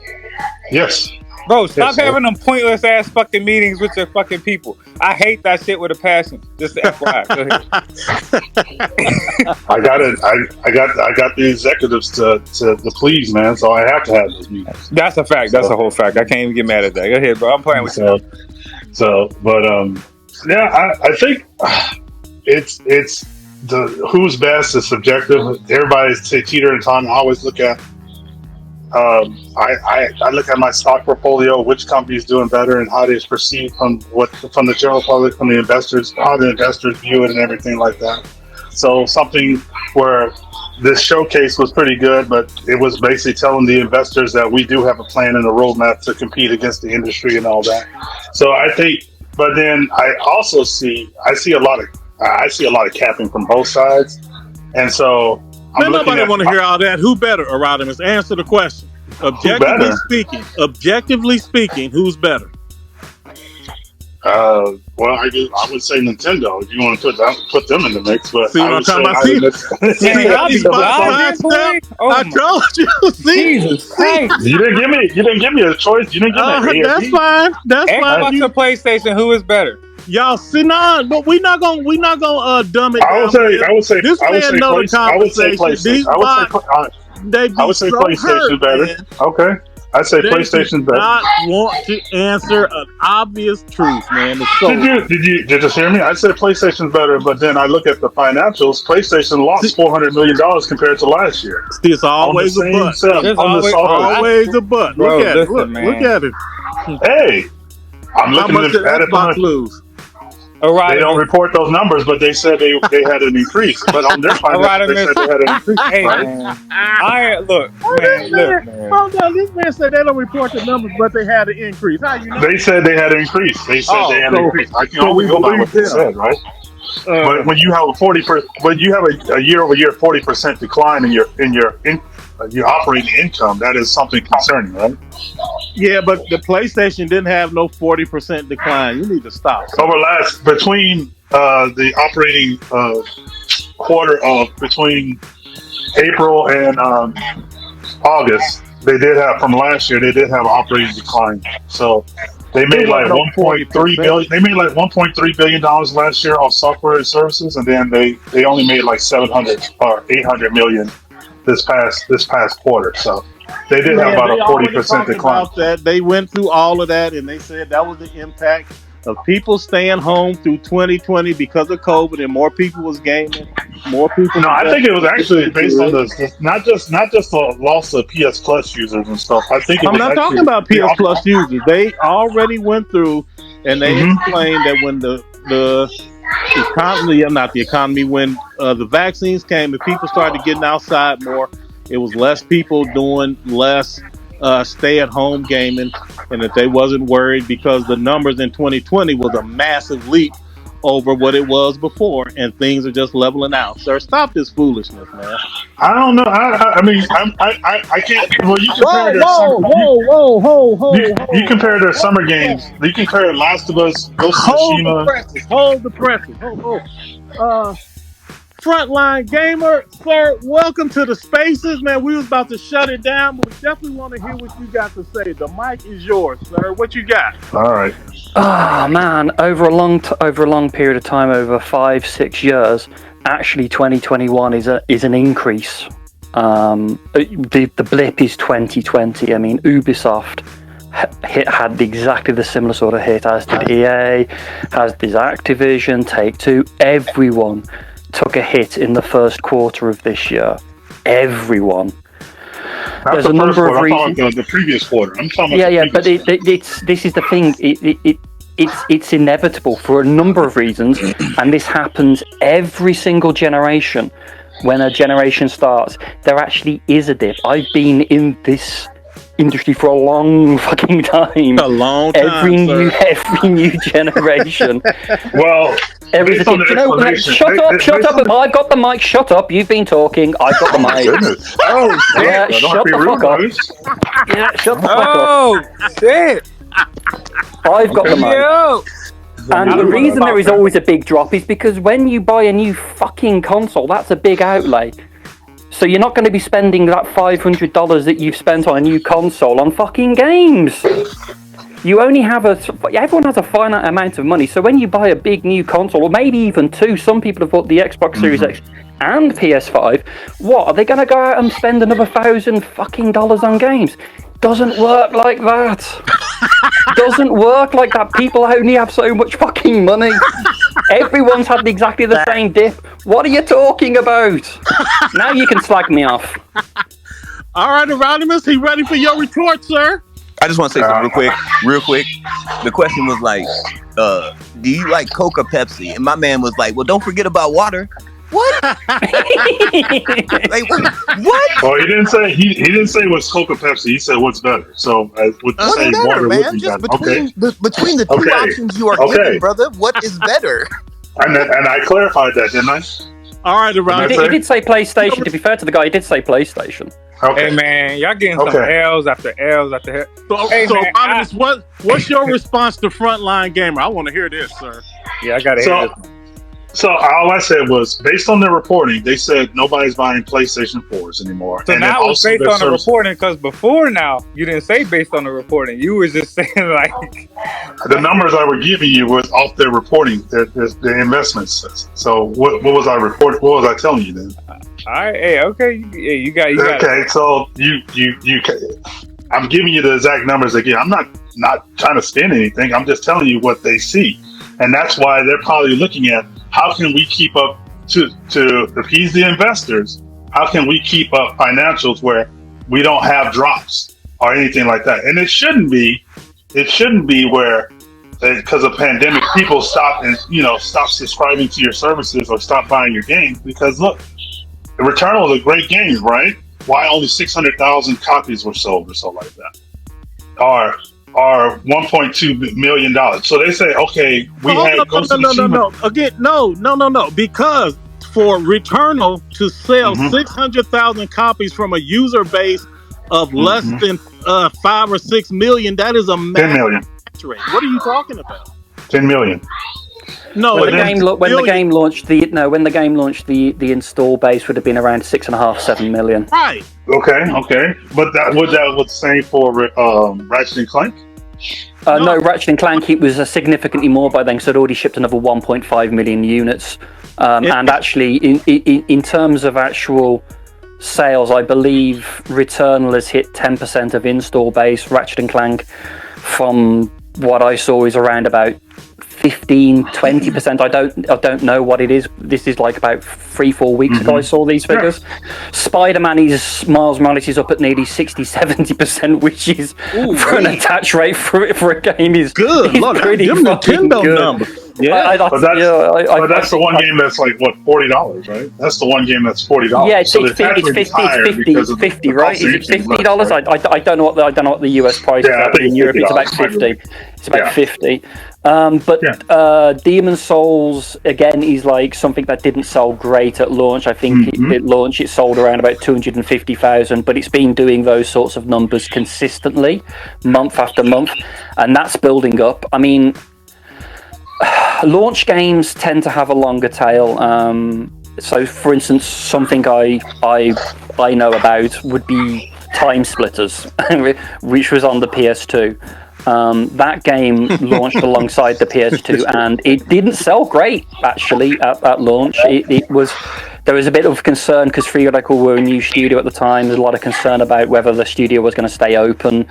Yes. Bro, stop having them pointless ass fucking meetings with your fucking people. I hate that shit with a passion. Just FYI. Go ahead. I got the executives to please, man. So I have to have those meetings. That's a fact. That's a whole fact. I can't even get mad at that. Go ahead, bro. I'm playing with you. I think it's the who's best is subjective. Everybody's teeter and totter. I always look at. I look at my stock portfolio, which company is doing better, and how it is perceived from the general public, from the investors, how the investors view it, and everything like that. So something where this showcase was pretty good, but it was basically telling the investors that we do have a plan and a roadmap to compete against the industry and all that. So I think, but then I also see a lot of capping from both sides, and so. Man, nobody want to hear all that. Who better, Erotimus? Answer the question. Objectively speaking, who's better? Well, I would say Nintendo if you want to put them in the mix. But see what I'm talking about? See how these bots I told you. See, you didn't give me a choice. You didn't give me. That's fine. That's fine. Xbox or PlayStation, who is better? Y'all see now, but we're not gonna dumb it down. I would say PlayStation. These bots, I would say PlayStation better. man. Okay. I say They PlayStation's do better. not want to answer an obvious truth, man. Did you just hear me? I said PlayStation's better, but then I look at the financials. PlayStation lost $400 million compared to last year. It's always a but. There's always a but. Bro, Look at it. listen, Look at it. Hey, I'm How looking much did at it Xbox lose? They don't report those numbers, but they said they had an increase. But on their financials, they said they had an increase. Hey, right? man. Look, man. Hold on, this man said they don't report the numbers, but they had an increase. How you know? They said they had an increase. They said they had an increase. I can only go by what they said, right? But when you have a year-over-year 40% decline in your operating income, that is something concerning, right? Yeah, but the PlayStation didn't have no 40% decline. You need to stop. Between the operating quarter of between April and August, they did have from last year. They did have operating decline. So they made like 1.3 billion. They made like 1.3 billion dollars last year on software and services, and then they only made like 700 or 800 million this past quarter. So they did have about a 40% decline. About that. They went through all of that, and they said that was the impact of people staying home through 2020 because of COVID, and more people was gaming. More people. No, I think it was actually based on not just the loss of PS Plus users and stuff. I think I'm not talking about PS Plus users. They already went through, and they explained that when the economy, not the economy, when the vaccines came and people started getting outside more, it was less people doing less stay-at-home gaming, and that they wasn't worried because the numbers in 2020 was a massive leap over what it was before, and things are just leveling out. Sir, stop this foolishness, man. I don't know. I mean, I can't. Well, you compare you compare their summer games. You compare Last of Us, Ghost of Tsushima. Hold the presses. Frontline Gamer, sir, welcome to the Spaces, man. We was about to shut it down, but we definitely want to hear what you got to say. The mic is yours, sir. What you got? All right. Oh man, over a long period of time, over 5-6 years, actually 2021 is an increase. The blip is 2020. I mean, Ubisoft had exactly the similar sort of hit, as did EA, as did Activision, Take-Two. Everyone took a hit in the first quarter of this year. Everyone. There's a number of reasons. I'm talking about the previous quarter. I'm talking about but this is the thing. It's inevitable for a number of reasons, and this happens every single generation. When a generation starts, there actually is a dip. I've been in this industry for a long fucking time. A long time. Every new generation. Well, shut up! I've got the mic. Shut up! You've been talking. I've got the mic. Oh shit! Yeah, shut the fuck up. Yeah, shut the fuck up. Oh shit! I've got the mic. And the reason there is always a big drop is because when you buy a new fucking console, that's a big outlay. So you're not going to be spending that $500 that you've spent on a new console on fucking games. You only have everyone has a finite amount of money. So when you buy a big new console, or maybe even two, some people have bought the Xbox Series X and PS5. What, are they going to go out and spend another $1,000 fucking on games? Doesn't work like that. Doesn't work like that. People only have so much fucking money. Everyone's had exactly the same dip. What are you talking about? Now you can slag me off. All right, Erodimus, he ready for your retort, sir? I just want to say something real quick. The question was like, do you like Coke or Pepsi? And my man was like, well, don't forget about water. What? Like, what? Well, he didn't say what's Coke or Pepsi. He said what's better. So I would say better, water man. would be Just better. between the two options you are given, brother, what is better? And I clarified that, didn't I? All right, He did say PlayStation. To be fair to the guy, he did say PlayStation. Okay. Hey man, y'all getting some L's after L's after L's. So what's your response to Frontline Gamer? I want to hear this, sir. Yeah, I got to hear this. So all I said was, based on their reporting, they said nobody's buying PlayStation 4s anymore. So now it's based on the reporting, because before now, you didn't say based on the reporting. You was just saying like... The numbers I were giving you was off their reporting, their investments. So what was I reporting? What was I telling you then? All right, hey, okay. Yeah, you got okay, it. so you I'm giving you the exact numbers again. I'm not trying to spin anything. I'm just telling you what they see, and that's why they're probably looking at how can we keep up to appease the investors. How can we keep up financials where we don't have drops or anything like that? And it shouldn't be where, because of pandemic, people stop subscribing to your services or stop buying your games. Because look, Returnal is a great game, right? Why only 600,000 copies were sold or so like that? Or $1.2 million. So they say, okay, we had no. Again, no. Because for Returnal to sell 600,000 copies from a user base of less than 5 or 6 million, that is a 10 million. Rate. What are you talking about? 10 million. No, when the game launched, the install base would have been around 6.5-7 million. Right. Okay. But that was the same for Ratchet and Clank. No, Ratchet and Clank, it was significantly more by then, so it already shipped another 1.5 million units. And actually, in terms of actual sales, I believe Returnal has hit 10% of install base. Ratchet and Clank, from what I saw, is around about 15-20%. I don't know what it is. This is like about 3-4 weeks ago I saw these figures. Spider-Man Miles Morales is up at nearly 60-70%, which is for an attach rate for a game is good. Look, pretty give them Nintendo good. number. Yeah, but that's the one game that's like what, $40, right? That's the one game that's $40. Yeah, it's 50, right? Is it $50? I don't know what the US price is. In Europe, it's about 50. It's about 50. But Demon's Souls again is like something that didn't sell great at launch. I think at launch it sold around about 250,000, but it's been doing those sorts of numbers consistently, month after month, and that's building up. I mean, launch games tend to have a longer tail. So, for instance, something I know about would be Time Splitters, which was on the PS2. That game launched alongside the PS2, and it didn't sell great actually at launch. There was a bit of concern because Theoretical were a new studio at the time. There's a lot of concern about whether the studio was going to stay open,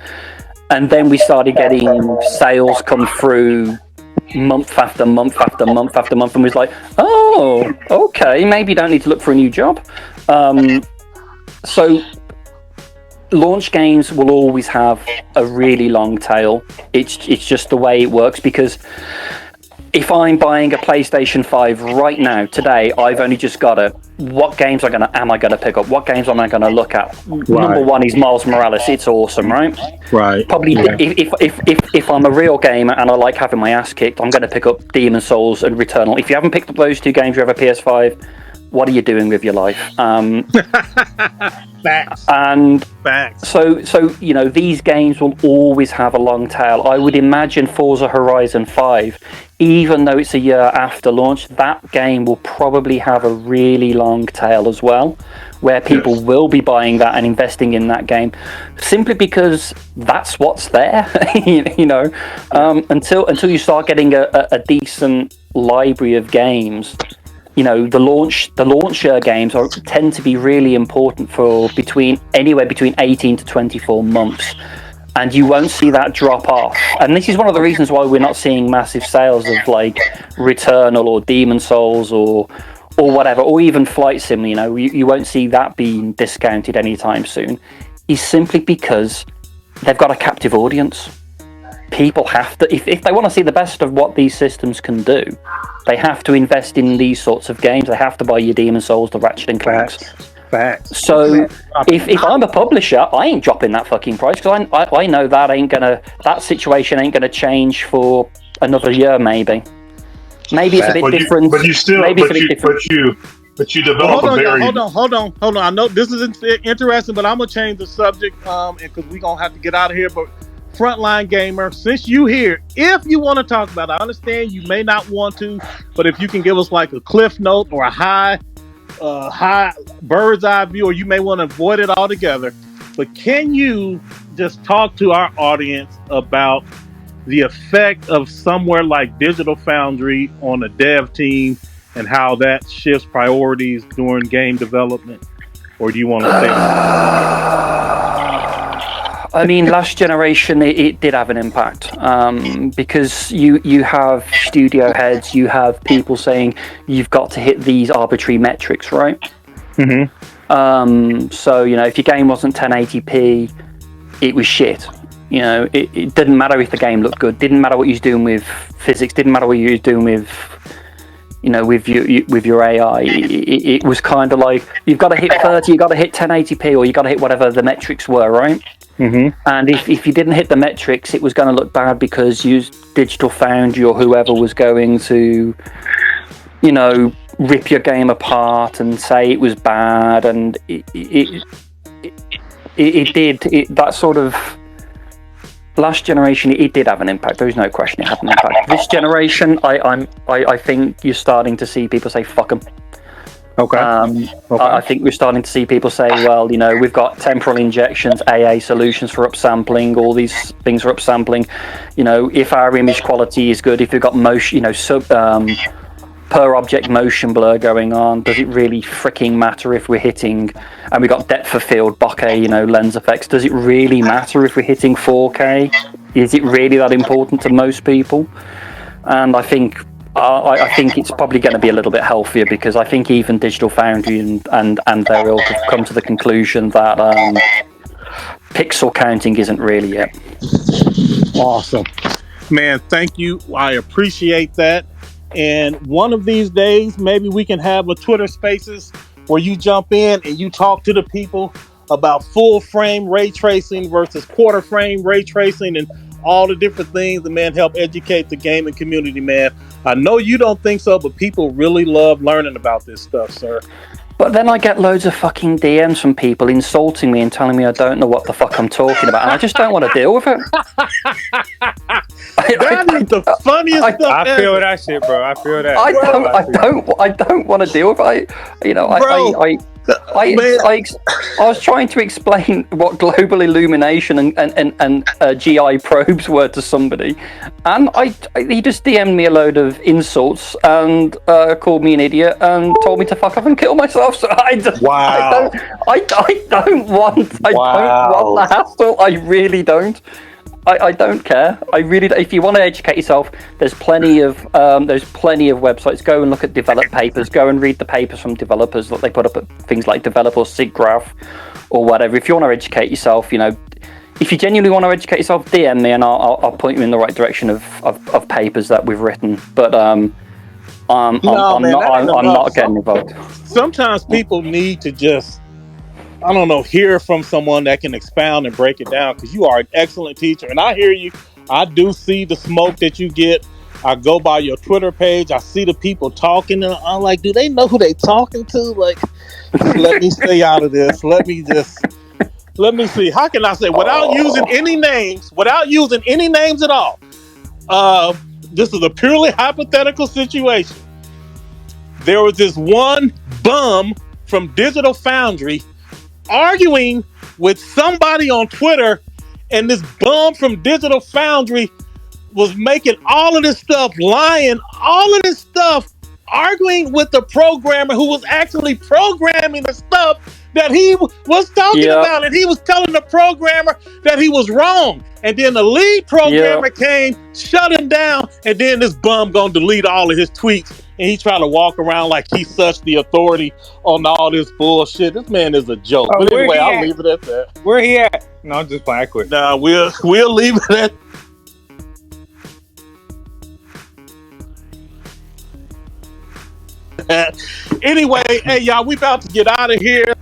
and then we started getting sales come through month after month after month after month, and was like, oh, okay, maybe you don't need to look for a new job. So launch games will always have a really long tail. It's just the way it works, because if I'm buying a PlayStation 5 right now, today, I've only just got it. What games am I gonna pick up? What games am I gonna look at? Right. Number one is Miles Morales. It's awesome, right? Right. Probably if I'm a real gamer and I like having my ass kicked, I'm gonna pick up Demon's Souls and Returnal. If you haven't picked up those two games, you have a PS5. What are you doing with your life? Facts. And Facts. So these games will always have a long tail. I would imagine Forza Horizon 5, even though it's a year after launch, that game will probably have a really long tail as well, where people will be buying that and investing in that game simply because that's what's there. Until you start getting a decent library of games. The launcher games tend to be really important for anywhere between 18 to 24 months, and you won't see that drop off. And this is one of the reasons why we're not seeing massive sales of like Returnal or Demon's Souls or whatever, or even Flight Sim. You won't see that being discounted anytime soon. Is simply because they've got a captive audience. People have to, if they want to see the best of what these systems can do, they have to invest in these sorts of games. They have to buy your Demon's Souls, the Ratchet and Clanks. Facts. So if I'm a publisher, I ain't dropping that fucking price, because I know that situation ain't gonna change for another year, maybe. Maybe it's a bit different. But you develop a very... Hold on. I know this is interesting, but I'm gonna change the subject because we're gonna have to get out of here. But Frontline Gamer, since you here, if you want to talk about it, I understand you may not want to, but if you can give us like a cliff note or a high bird's eye view, or you may want to avoid it altogether, but can you just talk to our audience about the effect of somewhere like Digital Foundry on a dev team and how that shifts priorities during game development? Or do you want to say that? I mean, last generation, it did have an impact because you have studio heads, you have people saying you've got to hit these arbitrary metrics, right? Mm-hmm. So, if your game wasn't 1080p, it was shit. It didn't matter if the game looked good, didn't matter what you was doing with physics, didn't matter what you was doing with your AI. It was kind of like, you've got to hit 30, you've got to hit 1080p, or you've got to hit whatever the metrics were, right? Mm-hmm. And if you didn't hit the metrics, it was going to look bad because Digital Foundry or whoever was going to, rip your game apart and say it was bad. And that sort of... Last generation, it did have an impact. There is no question it had an impact. This generation, I think you're starting to see people say "fuck them." Okay. I think we're starting to see people say, "Well, we've got temporal injections, AA solutions for upsampling. All these things for upsampling. If our image quality is good, if we've got motion, per object motion blur going on, does it really freaking matter if we're hitting, and we got depth of field, bokeh, lens effects, does it really matter if we're hitting 4K? Is it really that important to most people?" And I think it's probably going to be a little bit healthier, because I think even Digital Foundry and their ilk have come to the conclusion that pixel counting isn't really it. Awesome. Man, thank you. I appreciate that. And one of these days, maybe we can have a Twitter Spaces where you jump in and you talk to the people about full frame ray tracing versus quarter frame ray tracing and all the different things, and man, help educate the gaming community, man. I know you don't think so, but people really love learning about this stuff, sir. But then I get loads of fucking DMs from people insulting me and telling me I don't know what the fuck I'm talking about, and I just don't want to deal with it. That is the funniest stuff I ever. feel that shit, bro. I feel that. I don't want to deal with it. I was trying to explain what global illumination and GI probes were to somebody, and he just DM'd me a load of insults and called me an idiot and told me to fuck off and kill myself. So I don't want the hassle. I really don't. I don't care. I really don't. If you want to educate yourself, there's plenty of websites. Go and look at develop papers. Go and read the papers from developers that they put up at things like Develop or SIGGRAPH or whatever. If you want to educate yourself, if you genuinely want to educate yourself, DM me and I'll point you in the right direction of papers that we've written. But I'm not getting involved. Sometimes people need to just, I don't know, hear from someone that can expound and break it down, because you are an excellent teacher. And I hear you. I do see the smoke that you get. I go by your Twitter page. I see the people talking, and I'm like, do they know who they talking to? Like, let me stay out of this. Let me see. How can I say, without using any names at all? This is a purely hypothetical situation. There was this one bum from Digital Foundry arguing with somebody on Twitter, and this bum from Digital Foundry was making all of this stuff, lying, all of this stuff, arguing with the programmer who was actually programming the stuff that he was talking about, and he was telling the programmer that he was wrong. And then the lead programmer came, shut him down, and then this bum gonna delete all of his tweets, and he trying to walk around like he's such the authority on all this bullshit. This man is a joke. But anyway, I'll leave it at that. Where he at? No, I'm just playing. I quit. Nah, we'll leave it at. Anyway, hey y'all, we about to get out of here.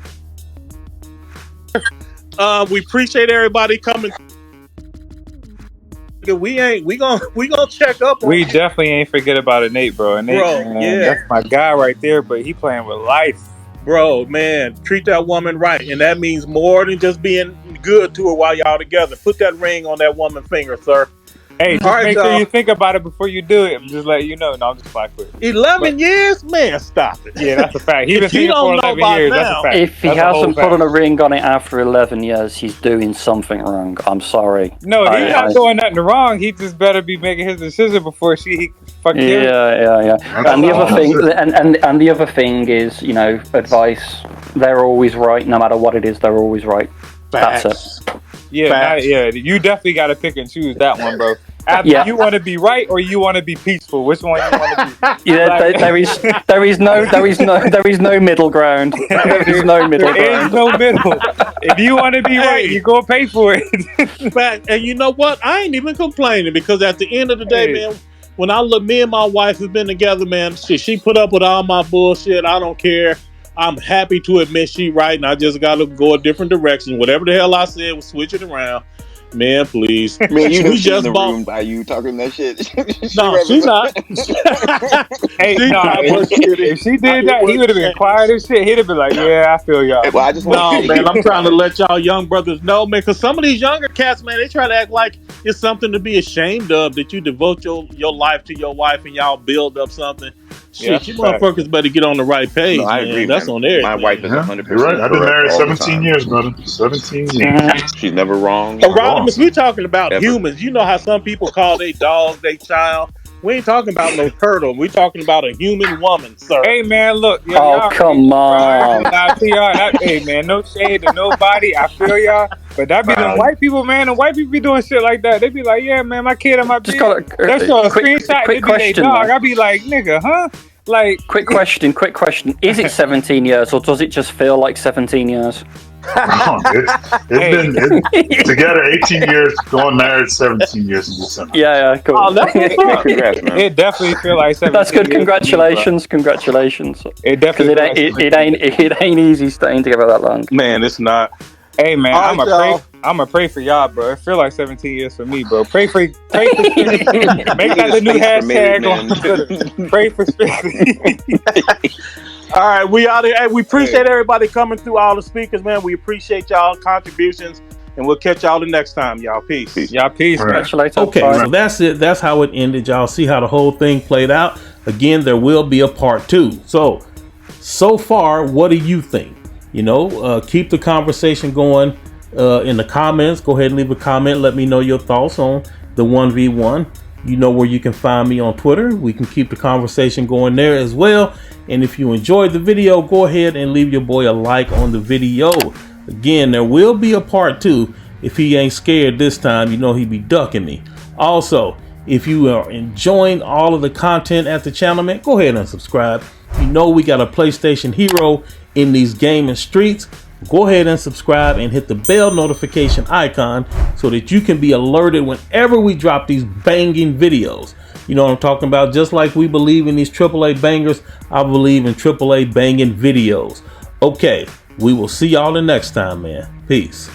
We appreciate everybody coming. We gonna check up on we definitely ain't forget about it, Nate, bro. And Nate, man, that's my guy right there, but he playing with life. Bro, man, treat that woman right, and that means more than just being good to her while y'all together. Put that ring on that woman's finger, sir. Hey, just make sure you think about it before you do it. I'm just letting you know. No, I'm just playing quick. 11 years? Man, stop it. Yeah, that's a fact. He's been seeing it for 11 years. That's a fact. If he hasn't put a ring on it after 11 years, he's doing something wrong. I'm sorry. No, he's not doing nothing wrong. He just better be making his decision before he fuck him. Yeah. And the other thing, and the other thing is, advice. They're always right, no matter what it is. They're always right. That's it. Yeah, you definitely got to pick and choose that one, bro. Either you want to be right or you want to be peaceful. Which one you want to be? Yeah, there is no middle ground. There is no middle ground. There is no middle. If you want to be right, you go pay for it. And you know what? I ain't even complaining, because at the end of the day, man, when I look, me and my wife have been together, man. She put up with all my bullshit. I don't care. I'm happy to admit she right, and I just got to go a different direction. Whatever the hell I said, we'll switch it around. Man, please. Man, you just in the room by you talking that shit. No, she's not. Hey, if she did that, he would have been quiet as shit. He'd have been like, "Yeah, I feel y'all." Well, I just no, man, I'm trying to let y'all young brothers know, man, because some of these younger cats, man, they try to act like it's something to be ashamed of that you devote your life to your wife and y'all build up something. Shit, you motherfuckers better get on the right page. No, I agree. That's on there. My wife is 100%. You're right. I've been married 17 years, brother. 17 years. She's never wrong. Rodimus, we're talking about humans. You know how some people call their dog their child. We ain't talking about no turtle. We're talking about a human woman, sir. Hey, man, look. Come on. Hey, man, no shade to nobody. I feel y'all. But that be them white people, man. And white people be doing shit like that. They be like, yeah, man, my kid on my bed. That's a screenshot. Quick question, dog. I be like, nigga, huh? Like, quick question. Is it 17 years or does it just feel like 17 years? It's been together 18 years, going married 17 years in December. Yeah, cool. Oh, that's Congrats, man. It definitely feel like 17 That's good. years. Congratulations. It definitely it ain't easy staying together that long. Man, it's not. Hey, man, I'm gonna pray for y'all, bro. It feel like 17 years for me, bro. Pray for make that the new hashtag on Twitter. Pray for All right, we out here. Hey, we appreciate everybody coming through, all the speakers, man. We appreciate y'all contributions, and we'll catch y'all the next time, y'all. Peace. Y'all, peace. Congratulations. Okay, so that's it. That's how it ended, y'all. See how the whole thing played out. Again, there will be a part 2. So far, what do you think? You know, keep the conversation going in the comments. Go ahead and leave a comment. Let me know your thoughts on the 1v1. You know where you can find me on Twitter. We can keep the conversation going there as well. And if you enjoyed the video, go ahead and leave your boy a like on the video. Again, there will be a part 2. If he ain't scared this time, you know he be ducking me. Also, if you are enjoying all of the content at the channel, man, go ahead and subscribe. You know we got a PlayStation hero in these gaming streets. Go ahead and subscribe and hit the bell notification icon so that you can be alerted whenever we drop these banging videos. You know what I'm talking about? Just like we believe in these AAA bangers, I believe in AAA banging videos. Okay, we will see y'all the next time, man. Peace.